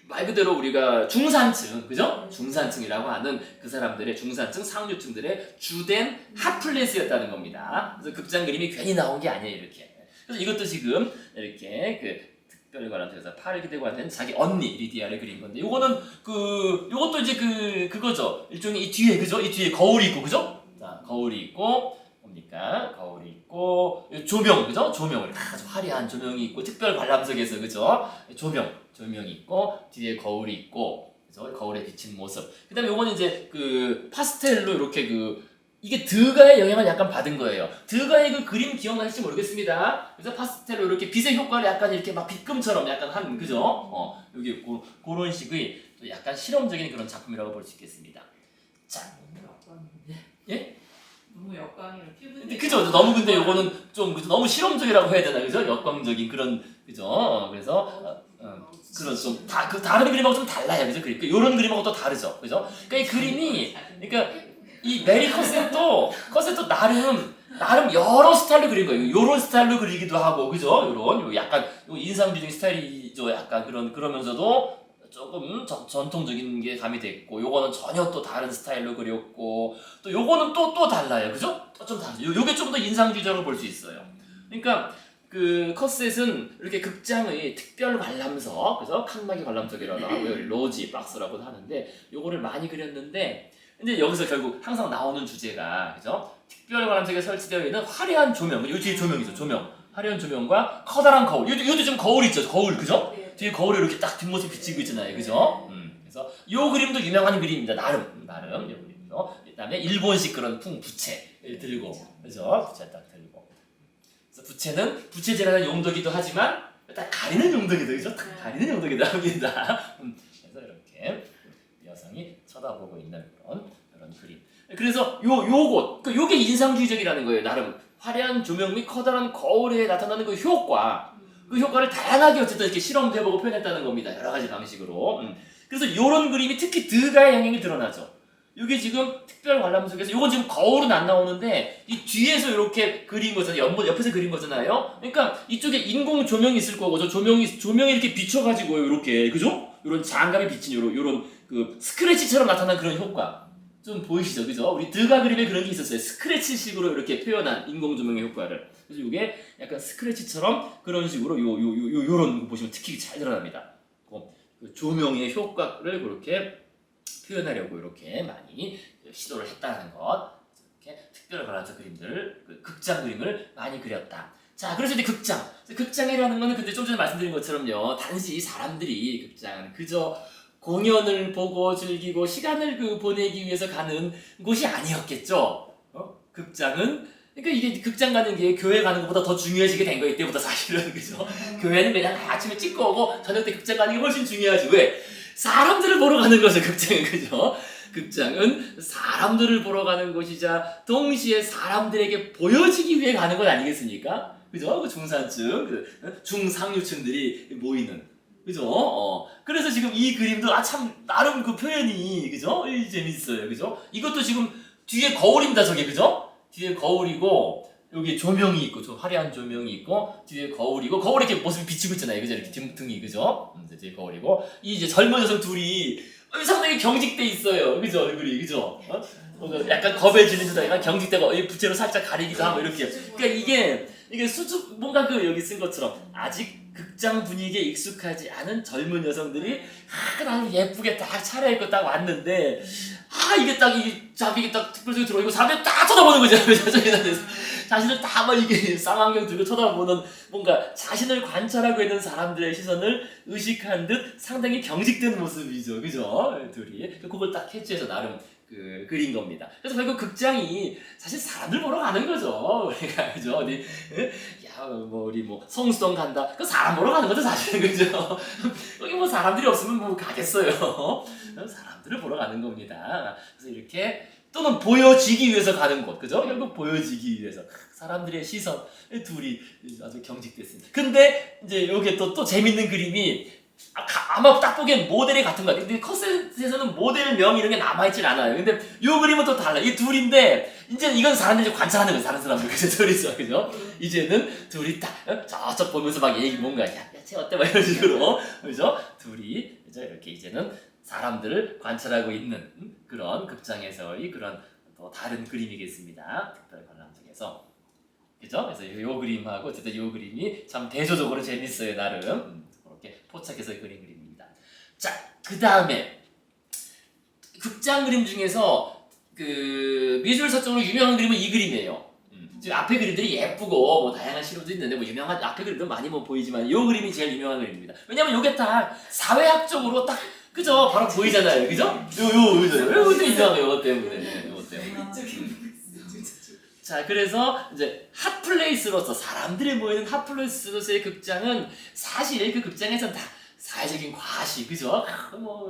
말 그대로 우리가 중산층, 그죠? 중산층이라고 하는 그 사람들의 중산층, 상류층들의 주된 핫플레이스였다는 겁니다. 그래서 극장 그림이 괜히 나온 게 아니에요, 이렇게. 그래서 이것도 지금 이렇게 특별히 관람차에서 파리 기대관된 자기 언니 리디아를 그린 건데, 요거는 요것도 이제 그거죠. 일종의 이 뒤에, 그죠? 이 뒤에 거울이 있고, 그죠? 자, 거울이 있고. 뭡니까? 거울이 있고 조명, 그죠? 조명을 아주 화려한 조명이 있고 특별 관람석에서, 그죠? 조명이 있고 뒤에 거울이 있고, 그죠? 거울에 비친 모습. 그다음에 요거는 이제 파스텔로 이렇게 이게 드가의 영향을 약간 받은 거예요. 드가의 그 그림 기억나실지 모르겠습니다. 그래서 파스텔로 이렇게 빛의 효과를 약간 이렇게 막 빛금처럼 약간 한, 그죠? 여기 그런 식의 또 약간 실험적인 그런 작품이라고 볼 수 있겠습니다. 자, 예? 너무 역광이랑 피부. 그죠? 너무 근데 요거는 좀 너무 실험적이라고 해야 되나, 그죠? 역광적인 그런, 그죠? 그래서 그런 좀 다른 그림하고 좀 달라요, 그죠? 그러니까 요런 그림하고 또 다르죠, 그죠? 그러니까 이 그림이, 그러니까 이 메리 커셋도 나름 여러 스타일로 그린 거예요. 요런 스타일로 그리기도 하고, 그죠? 요런 약간 인상주의적인 스타일이죠. 약간 그러면서도 조금 전통적인 게 가미됐고, 요거는 전혀 또 다른 스타일로 그렸고, 또 요거는 또 달라요, 그죠? 또 좀 다르죠. 요게 좀 더 인상주의적으로 볼 수 있어요. 그러니까 컷셋은 이렇게 극장의 특별 관람석, 그래서 칸막이 관람석이라고 하고요, 로지 박스라고도 하는데, 요거를 많이 그렸는데, 근데 여기서 결국 항상 나오는 주제가, 그죠? 특별 관람석에 설치되어 있는 화려한 조명, 요 뒤에 조명이죠, 조명. 화려한 조명과 커다란 거울. 요도 지금 거울 있죠, 거울, 그죠? 뒤에 거울에 이렇게 딱 뒷모습 비치고 있잖아요, 그죠? 그래서 요 그림도 유명한 그림입니다. 나름 요 그림도. 그다음에 일본식 그런 부채를 들고, 그죠? 부채 딱 들고. 그래서 부채는 부채질하는 용도기도 하지만 딱 가리는 용도기도, 그죠? 딱 가리는 용도기도 합니다. 그래서 이렇게 여성이 쳐다보고 있는 그런 그림. 그래서 요게 인상주의적이라는 거예요. 나름 화려한 조명 및 커다란 거울에 나타나는 그 효과. 그 효과를 다양하게 어쨌든 이렇게 실험도 해보고 표현했다는 겁니다. 여러 가지 방식으로. 그래서 요런 그림이 특히 드가의 영향이 드러나죠. 이게 지금 특별 관람석에서, 요건 지금 거울은 안 나오는데 이 뒤에서 이렇게 그린 거잖아요. 옆에서 그린 거잖아요. 그러니까 이쪽에 인공 조명이 있을 거고, 저 조명이 이렇게 비춰가지고 이렇게, 그죠? 요런 장갑이 비친 요런 스크래치처럼 나타난 그런 효과. 좀 보이시죠, 그죠? 우리 드가 그림에 그런 게 있었어요. 스크래치식으로 이렇게 표현한 인공 조명의 효과를. 그래서 이게 약간 스크래치처럼 그런 식으로 요런 거 보시면 특히 잘 드러납니다. 그 조명의 효과를 그렇게 표현하려고 이렇게 많이 시도를 했다는 것. 이렇게 특별 관람석 그림들, 극장 그림을 많이 그렸다. 자, 그래서 이제 극장이라는 거는 근데 좀 전에 말씀드린 것처럼요, 단지 사람들이 극장 그저 공연을 보고 즐기고 시간을 보내기 위해서 가는 곳이 아니었겠죠. 극장은, 그러니까 이게 극장 가는 게 교회 가는 것보다 더 중요해지게 된 거 이때부터 사실은, 그죠? 교회는 그냥 아침에 찍고 오고 저녁 때 극장 가는 게 훨씬 중요하지. 왜? 사람들을 보러 가는 거죠, 극장은, 그죠? 극장은 사람들을 보러 가는 곳이자 동시에 사람들에게 보여지기 위해 가는 것 아니겠습니까? 그죠? 그 중산층, 중상류층들이 모이는, 그죠? 그래서 지금 이 그림도 참 나름 그 표현이, 그죠? 재밌어요, 그죠? 이것도 지금 뒤에 거울입니다, 저게, 그죠? 뒤에 거울이고 여기 조명이 있고, 좀 화려한 조명이 있고, 뒤에 거울이고, 거울에 이렇게 모습이 비치고 있잖아요, 그죠? 이렇게 등이, 그죠? 뒤에 거울이고, 이 이제 젊은 여성 둘이 상당히 경직돼 있어요, 그죠? 얼굴이, 그죠? 약간 겁에 질린 듯 약간 경직되고 부채로 살짝 가리기도 하고 이렇게. 그러니까 이게 뭔가 여기 쓴 것처럼 아직 극장 분위기에 익숙하지 않은 젊은 여성들이 아주 예쁘게 딱 차려입고 딱 왔는데, 이게 딱 이 자기가 딱 특별적으로 들어오고 사람들이 딱 쳐다보는 거죠. 자신을 딱 막 이게 쌍안경 들고 쳐다보는 뭔가 자신을 관찰하고 있는 사람들의 시선을 의식한 듯 상당히 경직된 모습이죠. 그죠? 둘이 그걸 딱 캐치해서 나름 그린 겁니다. 그래서 결국 극장이 사실 사람들 보러 가는 거죠. 우리가 그죠? 어디 우리 성수동 간다. 그 사람 보러 가는 거죠, 사실은. 그죠? 여기 사람들이 없으면 가겠어요. 사람들을 보러 가는 겁니다. 그래서 이렇게 또는 보여지기 위해서 가는 곳, 그죠? 결국 보여지기 위해서 사람들의 시선 둘이 아주 경직됐습니다. 근데 이제 여기 또 재밌는 그림이 아마 딱 보기엔 모델이 같은 것 같아요. 근데 컷셋에서는 모델명 이런 게 남아있질 않아요. 근데 이 그림은 또 달라. 이 둘인데 이제 이건 사람들이 관찰하는 거예요. 다른 사람들. 그죠? 둘이서. 그죠? 이제는 둘이 딱 저쪽 보면서 막 얘기 뭔가 쟤 어때? 막 이런 식으로. 그죠? 둘이 그죠? 이렇게 이제는 사람들을 관찰하고 있는 그런 극장에서의 그런 또 다른 그림이겠습니다. 특별 관람석에서. 그죠? 그래서 이 그림하고 어쨌든 이 그림이 참 대조적으로 재밌어요. 나름. 이렇게 포착해서 그린 그림입니다. 자, 그 다음에 극장 그림 중에서 그 미술사적으로 유명한 그림은 이 그림이에요. 지금 앞에 그림들이 예쁘고 다양한 시로도 있는데 유명한 앞에 그림도 많이 보이지만 이 그림이 제일 유명한 그림입니다. 왜냐면 이게 딱 사회학적으로 딱 그죠? 바로 보이잖아요. 그죠? 그죠? 이것도 유명해요. 이것 때문에. 자, 그래서 이제 핫플레이스로서 사람들이 모이는 핫플레이스로서의 극장은 사실 그 극장에서는 다 사회적인 과시, 그죠?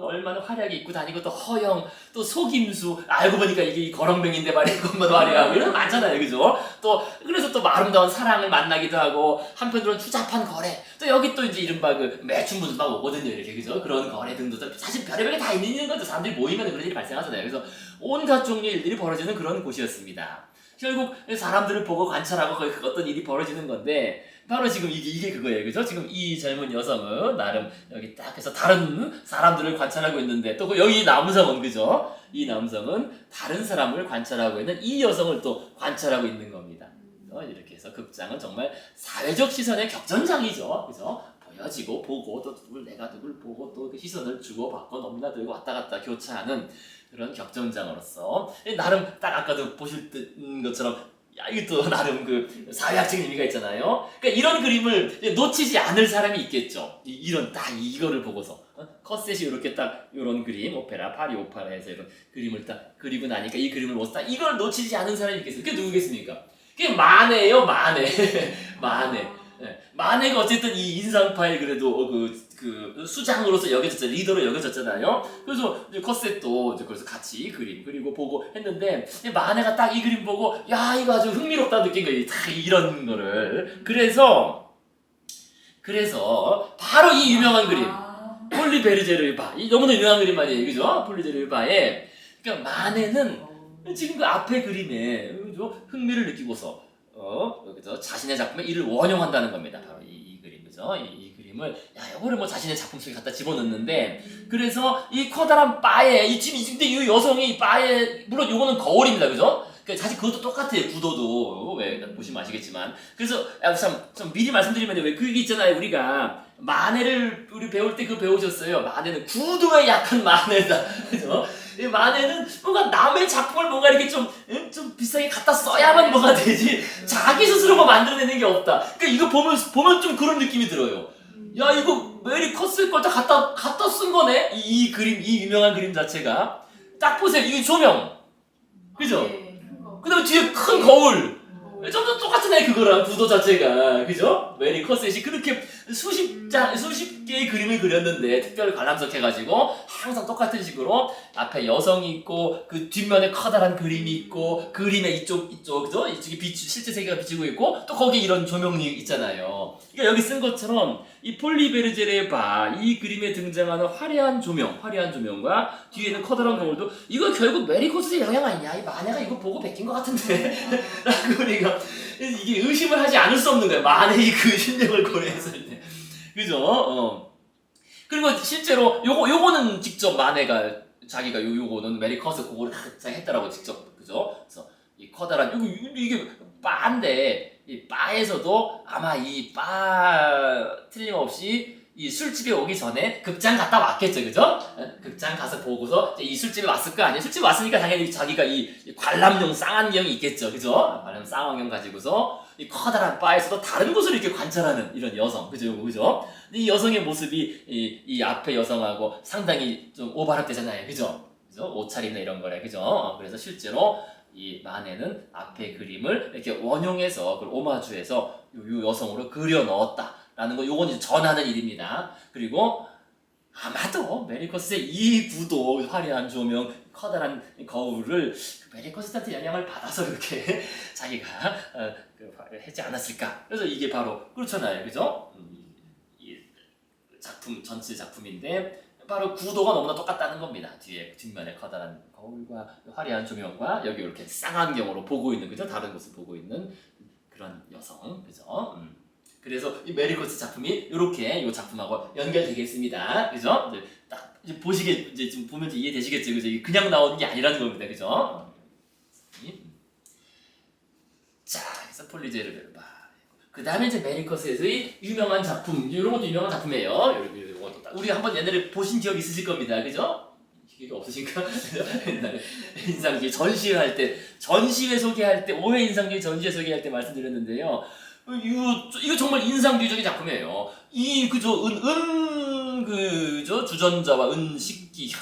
얼마나 화려하게 입고 다니고 또 허영, 또 속임수, 알고 보니까 이게 거렁뱅인데 말이야, 이것만 말이야, 이런 거 많잖아요, 그죠? 또 그래서 또 아름다운 사랑을 만나기도 하고 한편으로는 추잡한 거래, 또 여기 또 이제 이른바 그 매춘분들 막 오거든요, 이렇게, 그죠? 그런 거래 등도 사실 별의별 게 다 있는 거죠. 사람들이 모이면 그런 일이 발생하잖아요. 그래서 온갖 종류의 일들이 벌어지는 그런 곳이었습니다. 결국 사람들을 보고 관찰하고 어떤 일이 벌어지는 건데 바로 지금 이게 그거예요. 그죠? 지금 이 젊은 여성은 나름 여기 딱 해서 다른 사람들을 관찰하고 있는데 또 여기 남성은 그죠? 이 남성은 다른 사람을 관찰하고 있는 이 여성을 또 관찰하고 있는 겁니다. 이렇게 해서 극장은 정말 사회적 시선의 격전장이죠. 그죠? 보여지고 보고 또 내가 누굴 보고 또 그 시선을 주고 받고 넘나들고 왔다 갔다 교차하는 그런 격전장으로서 나름 딱 아까도 보실 것처럼 이것도 나름 그 사회학적인 의미가 있잖아요. 그러니까 이런 그림을 놓치지 않을 사람이 있겠죠. 이런 딱 이거를 보고서 컷셋이 이렇게 딱 이런 그림 오페라 파리 오페라에서 이런 그림을 딱 그리고 나니까 이 그림을 보고서 딱 이걸 놓치지 않은 사람이 있겠어요. 그게 누구겠습니까? 그게 마네예요. 마네. 마네. 네. 마네가 어쨌든 이 인상파의 그래도 그 수장으로서 여겨졌잖아요. 리더로 여겨졌잖아요. 그래서 이제 컷셋도 이제 그래서 같이 그림 그리고 보고 했는데 마네가 딱 이 그림 보고 야 이거 아주 흥미롭다 느낀 거예요. 다 이런 거를. 그래서 바로 이 유명한 그림 폴리 베르제르의 바. 이 너무나 유명한 그림 아니에요, 그죠? 폴리 베르제르의 바에 그러니까 마네는 지금 그 앞에 그림에 흥미를 느끼고서 그죠? 자신의 작품에 이를 원용한다는 겁니다. 바로 이 그림, 그죠? 이 그림을 이거를 자신의 작품 속에 갖다 집어넣는데 그래서 이 커다란 바에 근데 이 여성이 바에 물론 이거는 거울입니다, 그죠? 사실 그것도 똑같아요. 구도도 왜 보시면 아시겠지만 그래서 좀 미리 말씀드리면 왜 그게 있잖아요. 우리가 마네를 우리 배울 때 그거 배우셨어요. 마네는 구도에 약한 마네다, 그죠? 이 마네는 뭔가 남의 작품을 뭔가 이렇게 좀 비싸게 갖다 써야만 뭐가 되지 자기 스스로가 만들어내는 게 없다. 그러니까 이거 보면 좀 그런 느낌이 들어요. 야 이거 메리 컷스의 걸 다 갖다 쓴 거네. 이 그림, 이 유명한 그림 자체가 딱 보세요. 이게 조명, 그죠? 그다음에 뒤에 큰 거울. 좀 똑같은 그거랑 구도 자체가, 그죠? 메리 컷셋이 그렇게 수십 개의 그림을 그렸는데 특별 관람석 해가지고 항상 똑같은 식으로 앞에 여성이 있고 그 뒷면에 커다란 그림이 있고 그림의 이쪽 그죠? 이쪽이 실제 세계가 비치고 있고 또 거기에 이런 조명이 있잖아요. 그러니까 여기 쓴 것처럼 이 폴리 베르제르의 바, 이 그림에 등장하는 화려한 조명과 뒤에는 커다란 거울도 이거 결국 메리 컷셋의 영향 아니냐? 이 마네가 이거 보고 베낀 것 같은데 라고 우리가 이게 의심을 하지 않을 수 없는 거예요. 마네의 그 실력을 고려했을 때. 그죠? 그리고 실제로 요거는 직접 마네가 자기가 요거는 메리 컷을 그거를 했다라고 직접, 그죠? 그래서 이 커다란 이게 바인데 이 바에서도 아마 이 바 틀림없이 이 술집에 오기 전에 극장 갔다 왔겠죠, 그죠? 극장 가서 보고서 이 술집에 왔을 거 아니에요? 술집에 왔으니까 당연히 자기가 이 관람용 쌍안경이 있겠죠, 그죠? 관람 쌍안경 가지고서 이 커다란 바에서도 다른 곳을 이렇게 관찰하는 이런 여성, 그죠, 그죠? 이 여성의 모습이 이 앞에 여성하고 상당히 좀 오버랩되잖아요, 그죠? 그죠? 옷차림이나 이런 거래, 그죠? 그래서 실제로 이 만에는 앞에 그림을 이렇게 원용해서 그걸 오마주해서 이 여성으로 그려 넣었다라는 거, 요건 이제 전하는 일입니다. 그리고 아마도 메리커스의 이 구도, 화려한 조명, 커다란 거울을 메리커스한테 영향을 받아서 이렇게 자기가 했지 않았을까. 그래서 이게 바로 그렇잖아요, 그죠? 이 작품 전체 작품인데 바로 구도가 너무나 똑같다는 겁니다. 뒷면에 커다란 거울과 화려한 조명과 여기 이렇게 쌍안경으로 보고 있는, 그죠? 다른 곳을 보고 있는 그런 여성, 그죠? 그래서 이 메리커스 작품이 이렇게 이 작품하고 연결되겠습니다, 그죠? 이제 딱 이제 이제 좀 보면 이해되시겠죠, 그죠? 이게 그냥 나오는 게 아니라는 겁니다, 그죠? 자, 그래서 폴리제르 바. 그 다음에 이제 메리커스에서의 유명한 작품, 이런 것도 유명한 작품이에요. 이것도 우리 한번 옛날에 보신 기억 있으실 겁니다, 그죠? 기회가 없으신가? 옛날에 인상주의 전시회 소개할 때, 5회 인상주의 전시회 소개할 때 말씀드렸는데요. 이거 정말 인상주의적인 작품이에요. 그저 주전자와 은식기,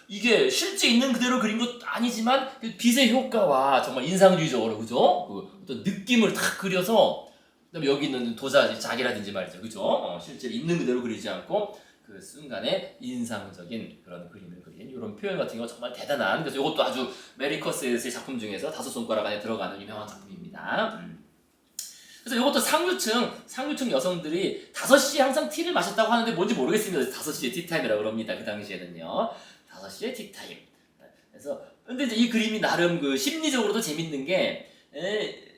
이게 실제 있는 그대로 그린 것 아니지만 빛의 효과와 정말 인상주의적으로, 그죠? 그 어떤 느낌을 탁 그려서, 그다음에 여기 있는 자기라든지 말이죠, 그죠? 실제 있는 그대로 그리지 않고 그 순간에 인상적인 그런 그림을 그린 이런 표현 같은 거 정말 대단한. 그래서 이것도 아주 메리커스의 작품 중에서 5손가락 안에 들어가는 유명한 작품입니다. 그래서 이것도 상류층 여성들이 5시에 항상 티를 마셨다고 하는데 뭔지 모르겠습니다. 5시에 티타임이라고 그럽니다. 그 당시에는요. 5시에 티타임. 그래서 근데 이제 이 그림이 나름 그 심리적으로도 재밌는 게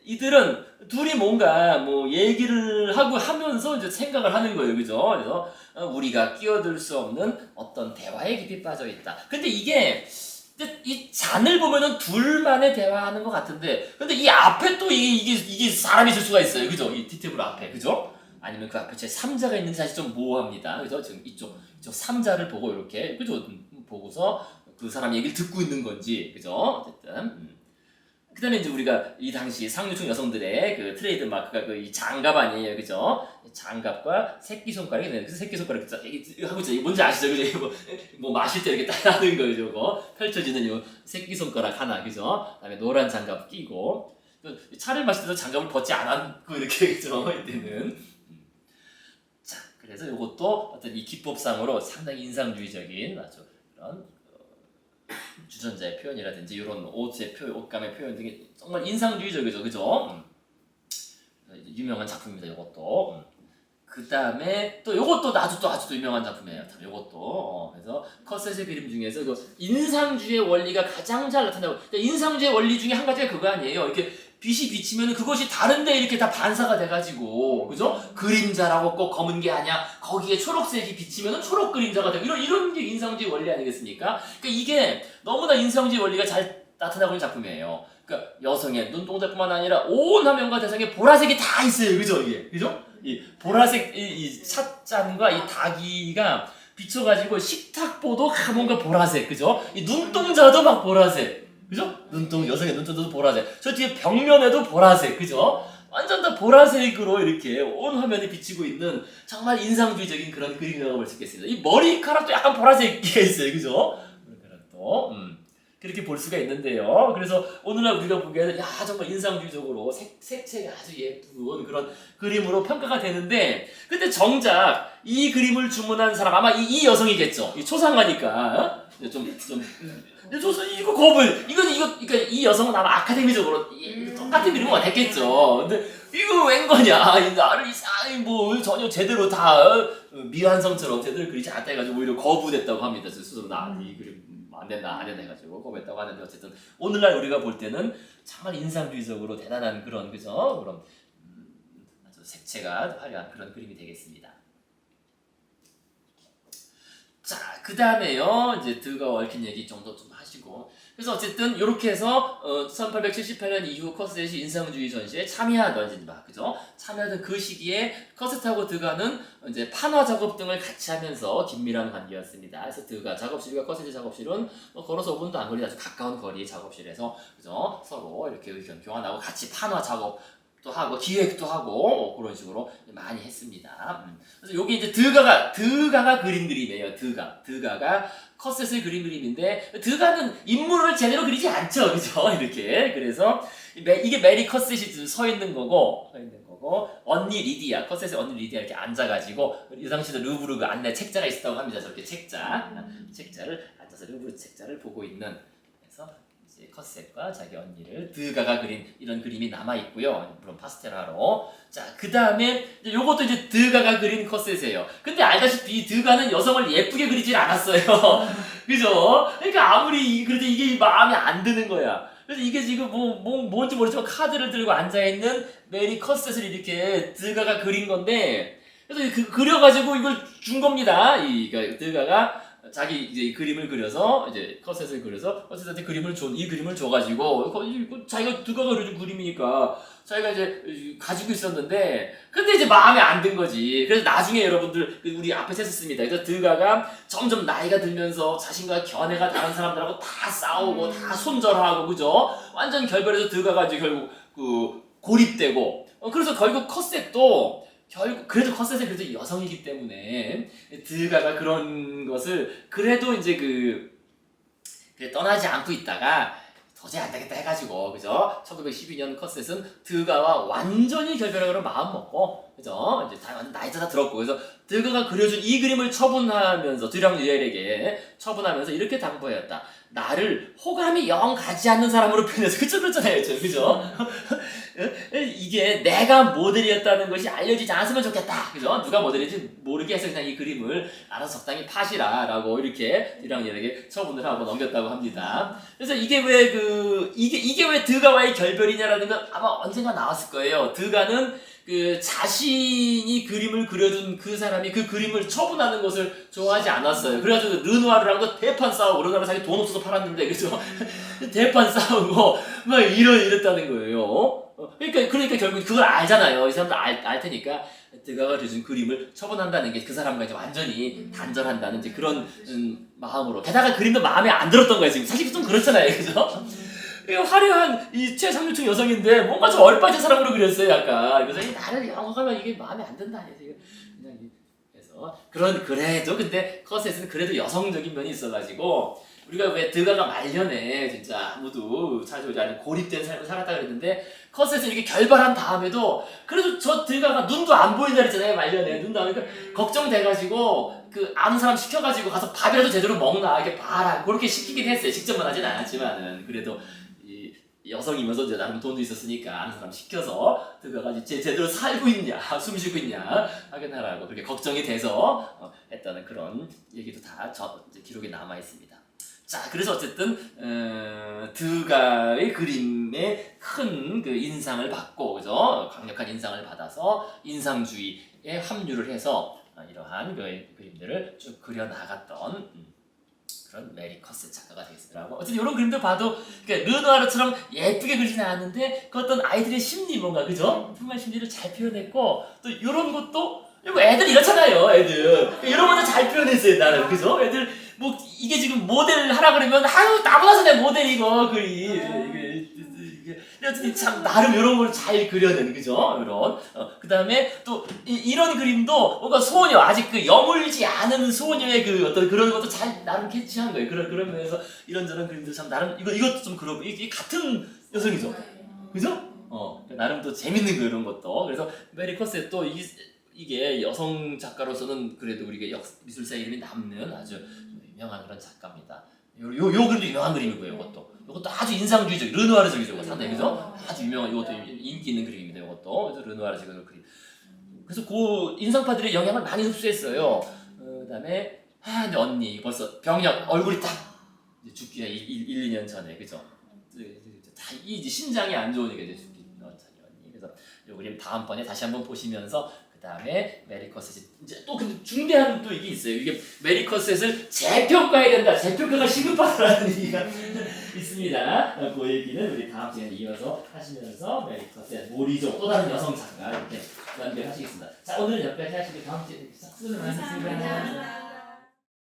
이들은 둘이 뭔가 뭐 얘기를 하면서 이제 생각을 하는 거예요, 그죠? 그래서 우리가 끼어들 수 없는 어떤 대화에 깊이 빠져 있다. 근데 이게 이 잔을 보면은 둘만의 대화하는 것 같은데, 근데 이 앞에 또 이게 사람이 있을 수가 있어요, 그죠? 이 티테이블 앞에, 그죠? 아니면 그 앞에 제 3자가 있는지 사실 좀 모호합니다, 그죠? 지금 이쪽 3자를 보고 이렇게, 그죠? 보고서 그 사람 얘기를 듣고 있는 건지, 그죠? 어쨌든. 그 다음에 이제 우리가 이 당시 상류층 여성들의 그 트레이드 마크가 그 이 장갑 아니에요, 그죠? 장갑과 새끼손가락이 되는, 그래서 새끼손가락 하고 있죠. 뭔지 아시죠, 그죠? 뭐 마실 때 이렇게 따라하는 거죠, 저거. 펼쳐지는 요 새끼손가락 하나, 그죠? 그다음에 노란 장갑 끼고, 차를 마실 때도 장갑을 벗지 않았고 이렇게, 그죠? 이때는. 자, 그래서 이것도 어떤 이 기법상으로 상당히 인상주의적인 아주 그런 주전자의 표현이라든지 이런 옷감의 표현 등이 정말 인상주의적이죠, 그죠? 유명한 작품입니다, 이것도. 그 다음에 또 이것도 아주 유명한 작품이에요. 이것도. 그래서 커셋의 그림 중에서 그 인상주의의 원리가 가장 잘 나타나고, 인상주의의 원리 중에 한 가지가 그거 아니에요. 이렇게 빛이 비치면 그것이 다른데 이렇게 다 반사가 돼가지고, 그죠? 그림자라고 꼭 검은 게 아니야. 거기에 초록색이 비치면 초록 그림자가 되고, 이런 게 인상주의 원리 아니겠습니까? 그러니까 이게 너무나 인상주의 원리가 잘 나타나고 있는 작품이에요. 그러니까 여성의 눈동자뿐만 아니라 온 화면과 대상에 보라색이 다 있어요, 그죠? 이게, 그죠? 이 보라색 이 찻잔과 이 닭이가 비춰가지고 식탁보도 뭔가 보라색, 그죠? 이 눈동자도 막 보라색. 그죠? 여성의 눈동자도 보라색. 저 뒤에 벽면에도 보라색, 그죠? 완전 다 보라색으로 이렇게 온 화면에 비치고 있는 정말 인상주의적인 그런 그림이라고 볼 수 있겠습니다. 이 머리카락도 약간 보라색이 있어요, 그죠? 머리카락도. 그렇게 볼 수가 있는데요. 그래서 오늘날 우리가 보기에는 정말 인상주의적으로 색채가 아주 예쁜 그런 그림으로 평가가 되는데, 근데 정작 이 그림을 주문한 사람 아마 이 여성이겠죠. 이 초상화니까. 이거 그러니까 이 여성은 아마 아카데미적으로 똑같은 그림을 원했겠죠. 근데 이거 웬 거냐? 나를 뭐 전혀 제대로 다 미완성처럼 제대로 그리지 않다 해가지고 오히려 거부됐다고 합니다. 스스로 이 그림 안 된다 해가지고 거부했다고 하는데, 어쨌든 오늘날 우리가 볼 때는 정말 인상주의적으로 대단한 그런, 그죠? 그런 아주 색채가 화려한 그런 그림이 되겠습니다. 자, 그 다음에요. 이제 드가 얽힌 얘기 정도 좀 하시고. 그래서 어쨌든 이렇게 해서 1878년 이후 커셋이 인상주의 전시에 참여하던 이제 막 그죠? 참여하던 그 시기에 커셋하고 드가는 이제 판화 작업 등을 같이 하면서 긴밀한 관계였습니다. 그래서 드가 작업실과 커셋의 작업실은 걸어서 5분도 안 걸리는 아주 가까운 거리 작업실에서 그죠? 서로 이렇게 의견 교환하고 같이 판화 작업도 하고 기획도 하고 그런 식으로 많이 했습니다. 그래서 여기 이제 드가가 그린 그림이에요. 드가가 커셋을 그린 그림인데 드가는 인물을 제대로 그리지 않죠, 그죠? 이렇게 그래서 이게 메리 커셋이 좀 서 있는 거고 언니 리디아 커셋의 언니 리디아 이렇게 앉아가지고 이 당시도 루브르 그 안내 책자가 있었다고 합니다. 저렇게 책자를 앉아서 루브르 책자를 보고 있는 그래서. 커셋과 자기 언니를 드가가 그린 이런 그림이 남아 있고요. 물론 파스텔화로. 자, 그 다음에 요것도 이제 드가가 그린 커셋이에요. 근데 알다시피 드가는 여성을 예쁘게 그리질 않았어요. 그죠? 그러니까 아무리 그래도 이게 마음에 안 드는 거야. 그래서 이게 지금 뭔지 모르지만 카드를 들고 앉아 있는 메리 커셋을 이렇게 드가가 그린 건데, 그래서 그려가지고 이걸 준 겁니다. 그러니까 드가가. 자기 이제 그림을 그려서 이제 커셋을 그려서 커셋한테 이 그림을 줘가지고 이거 자기가 드가가 그려준 그림이니까 자기가 이제 가지고 있었는데 근데 이제 마음에 안 든 거지. 그래서 나중에 여러분들 우리 앞에서 했었습니다. 그래서 드가가 점점 나이가 들면서 자신과 견해가 다른 사람들하고 다 싸우고 다 손절하고 그죠? 완전 결별해서 드가가 이제 결국 고립되고 그래서 결국 커셋도 그래도 커셋은 그래도 여성이기 때문에 드가가 그런 것을 그래도 이제 그래 떠나지 않고 있다가 도저히 안 되겠다 해가지고 그죠? 1912년 커셋은 드가와 완전히 결별하기로 마음 먹고 그죠? 이제 다 완전 나이가 다 들었고 그래서 드가가 그려준 이 그림을 처분하면서 드랑유엘에게 처분하면서 이렇게 당부하였다. 나를 호감이 영 가지 않는 사람으로 표현해서 그렇잖아요, 그죠? 이게 내가 모델이었다는 것이 알려지지 않았으면 좋겠다, 그죠? 누가 모델인지 모르게 해서 그냥 이 그림을 알아서 적당히 파시라라고 이렇게 드랑유엘에게 처분을 하고 넘겼다고 합니다. 그래서 이게 왜 이게 왜 드가와의 결별이냐라는 건 아마 언젠가 나왔을 거예요. 드가는 자신이 그림을 그려준 그 사람이 그 그림을 처분하는 것을 좋아하지 않았어요. 그래가지고 르누아르랑도 대판 싸우고 르누아르 자기 돈 없어서 팔았는데 그죠? 대판 싸우고 막 이랬다는 거예요. 그러니까 결국 그걸 알잖아요. 이 사람도 알 테니까 드가가 그려준 그림을 처분한다는 게 그 사람과 이제 완전히 단절한다는 이제 그런 마음으로. 게다가 그림도 마음에 안 들었던 거예요. 지금 사실 좀 그렇잖아요, 그죠? 화려한 이 최상류층 여성인데 뭔가 좀 얼빠진 사람으로 그렸어요, 약간. 그래서 나를 영화하면 이게 마음에 안 든다. 그래서 그래도 근데 커셋은 그래도 여성적인 면이 있어가지고 우리가 왜 드가가 말년에 진짜 아무도 찾아오지 않은 고립된 삶을 살았다 그랬는데 커셋은 이렇게 결발한 다음에도 그래도 저 드가가 눈도 안 보인다 그랬잖아요, 말년에. 눈도 안 보니까 걱정돼가지고 아는 사람 시켜가지고 가서 밥이라도 제대로 먹나 이렇게 봐라 그렇게 시키긴 했어요. 직접만 하진 않았지만은 그래도 여성이면서 이제 나름 돈도 있었으니까 아는 사람 시켜서 드가가 이제 제대로 살고 있냐 숨 쉬고 있냐 확인하라고 그렇게 걱정이 돼서 했다는 그런 얘기도 다 이제 기록에 남아 있습니다. 자, 그래서 어쨌든 드가의 그림에 큰 인상을 받고 그죠? 강력한 인상을 받아서 인상주의에 합류를 해서 이러한 그림들을 쭉 그려 나갔던 그런 메리 커셋 작가가 되겠더라고. 어쨌든 이런 그림들 봐도 그러니까 르누아르처럼 예쁘게 그리진 않았는데 그 어떤 아이들의 심리 뭔가 그죠? 풍만 심리를 잘 표현했고 또 이런 것도 애들 이렇잖아요, 애들. 이런 것도 잘 표현했어요, 나는. 그죠? 애들 이게 지금 모델 하라 그러면 나보다서 내 모델이고 이게 어쨌든 참 나름 이런 걸 잘 그려낸 그죠? 이런 그 다음에 또 이런 그림도 뭔가 소녀 아직 여물지 않은 소녀의 어떤 그런 것도 잘 나름 캐치한 거예요. 그런 면에서 이런저런 그림도 참 나름 이것도 좀 그러고 이게 같은 여성이죠, 그죠? 나름 또 재밌는 거 이런 것도. 그래서 메리 커셋 또 이게 여성 작가로서는 그래도 우리가 미술사 이름이 남는 아주 유명한 그런 작가입니다. 요 그림도 유명한 그림이고요. 이것도 아주 인상주의적, 르누아르적이죠. 상당히 그죠? 아주 유명한 이것도 인기 있는 그림입니다. 이것도 그래서 르누아르적 그림. 그래서 인상파들의 영향을 많이 흡수했어요. 그다음에 근데 언니 벌써 병력 얼굴이 딱 죽기가 1, 2년 전에 그죠? 이제 신장이 안 좋으니까 이제 죽기 전에 언니. 그래서 이 그림 다음번에 다시 한번 보시면서 그 다음에 메리커셋이 이제 또 근데 중대한 또 이게 있어요. 이게 메리커셋을 재평가해야 된다. 재평가가 시급하다는 얘기가 있습니다. 그 얘기는 우리 다음 시간에 이어서 하시면서 메리커셋, 모리조 또 다른 여성 작가 이렇게 연결하시겠습니다. 자 오늘 여기까지 하시고 다음 주에 뵙겠습니다. 수고 많으셨습니다. 감사합니다.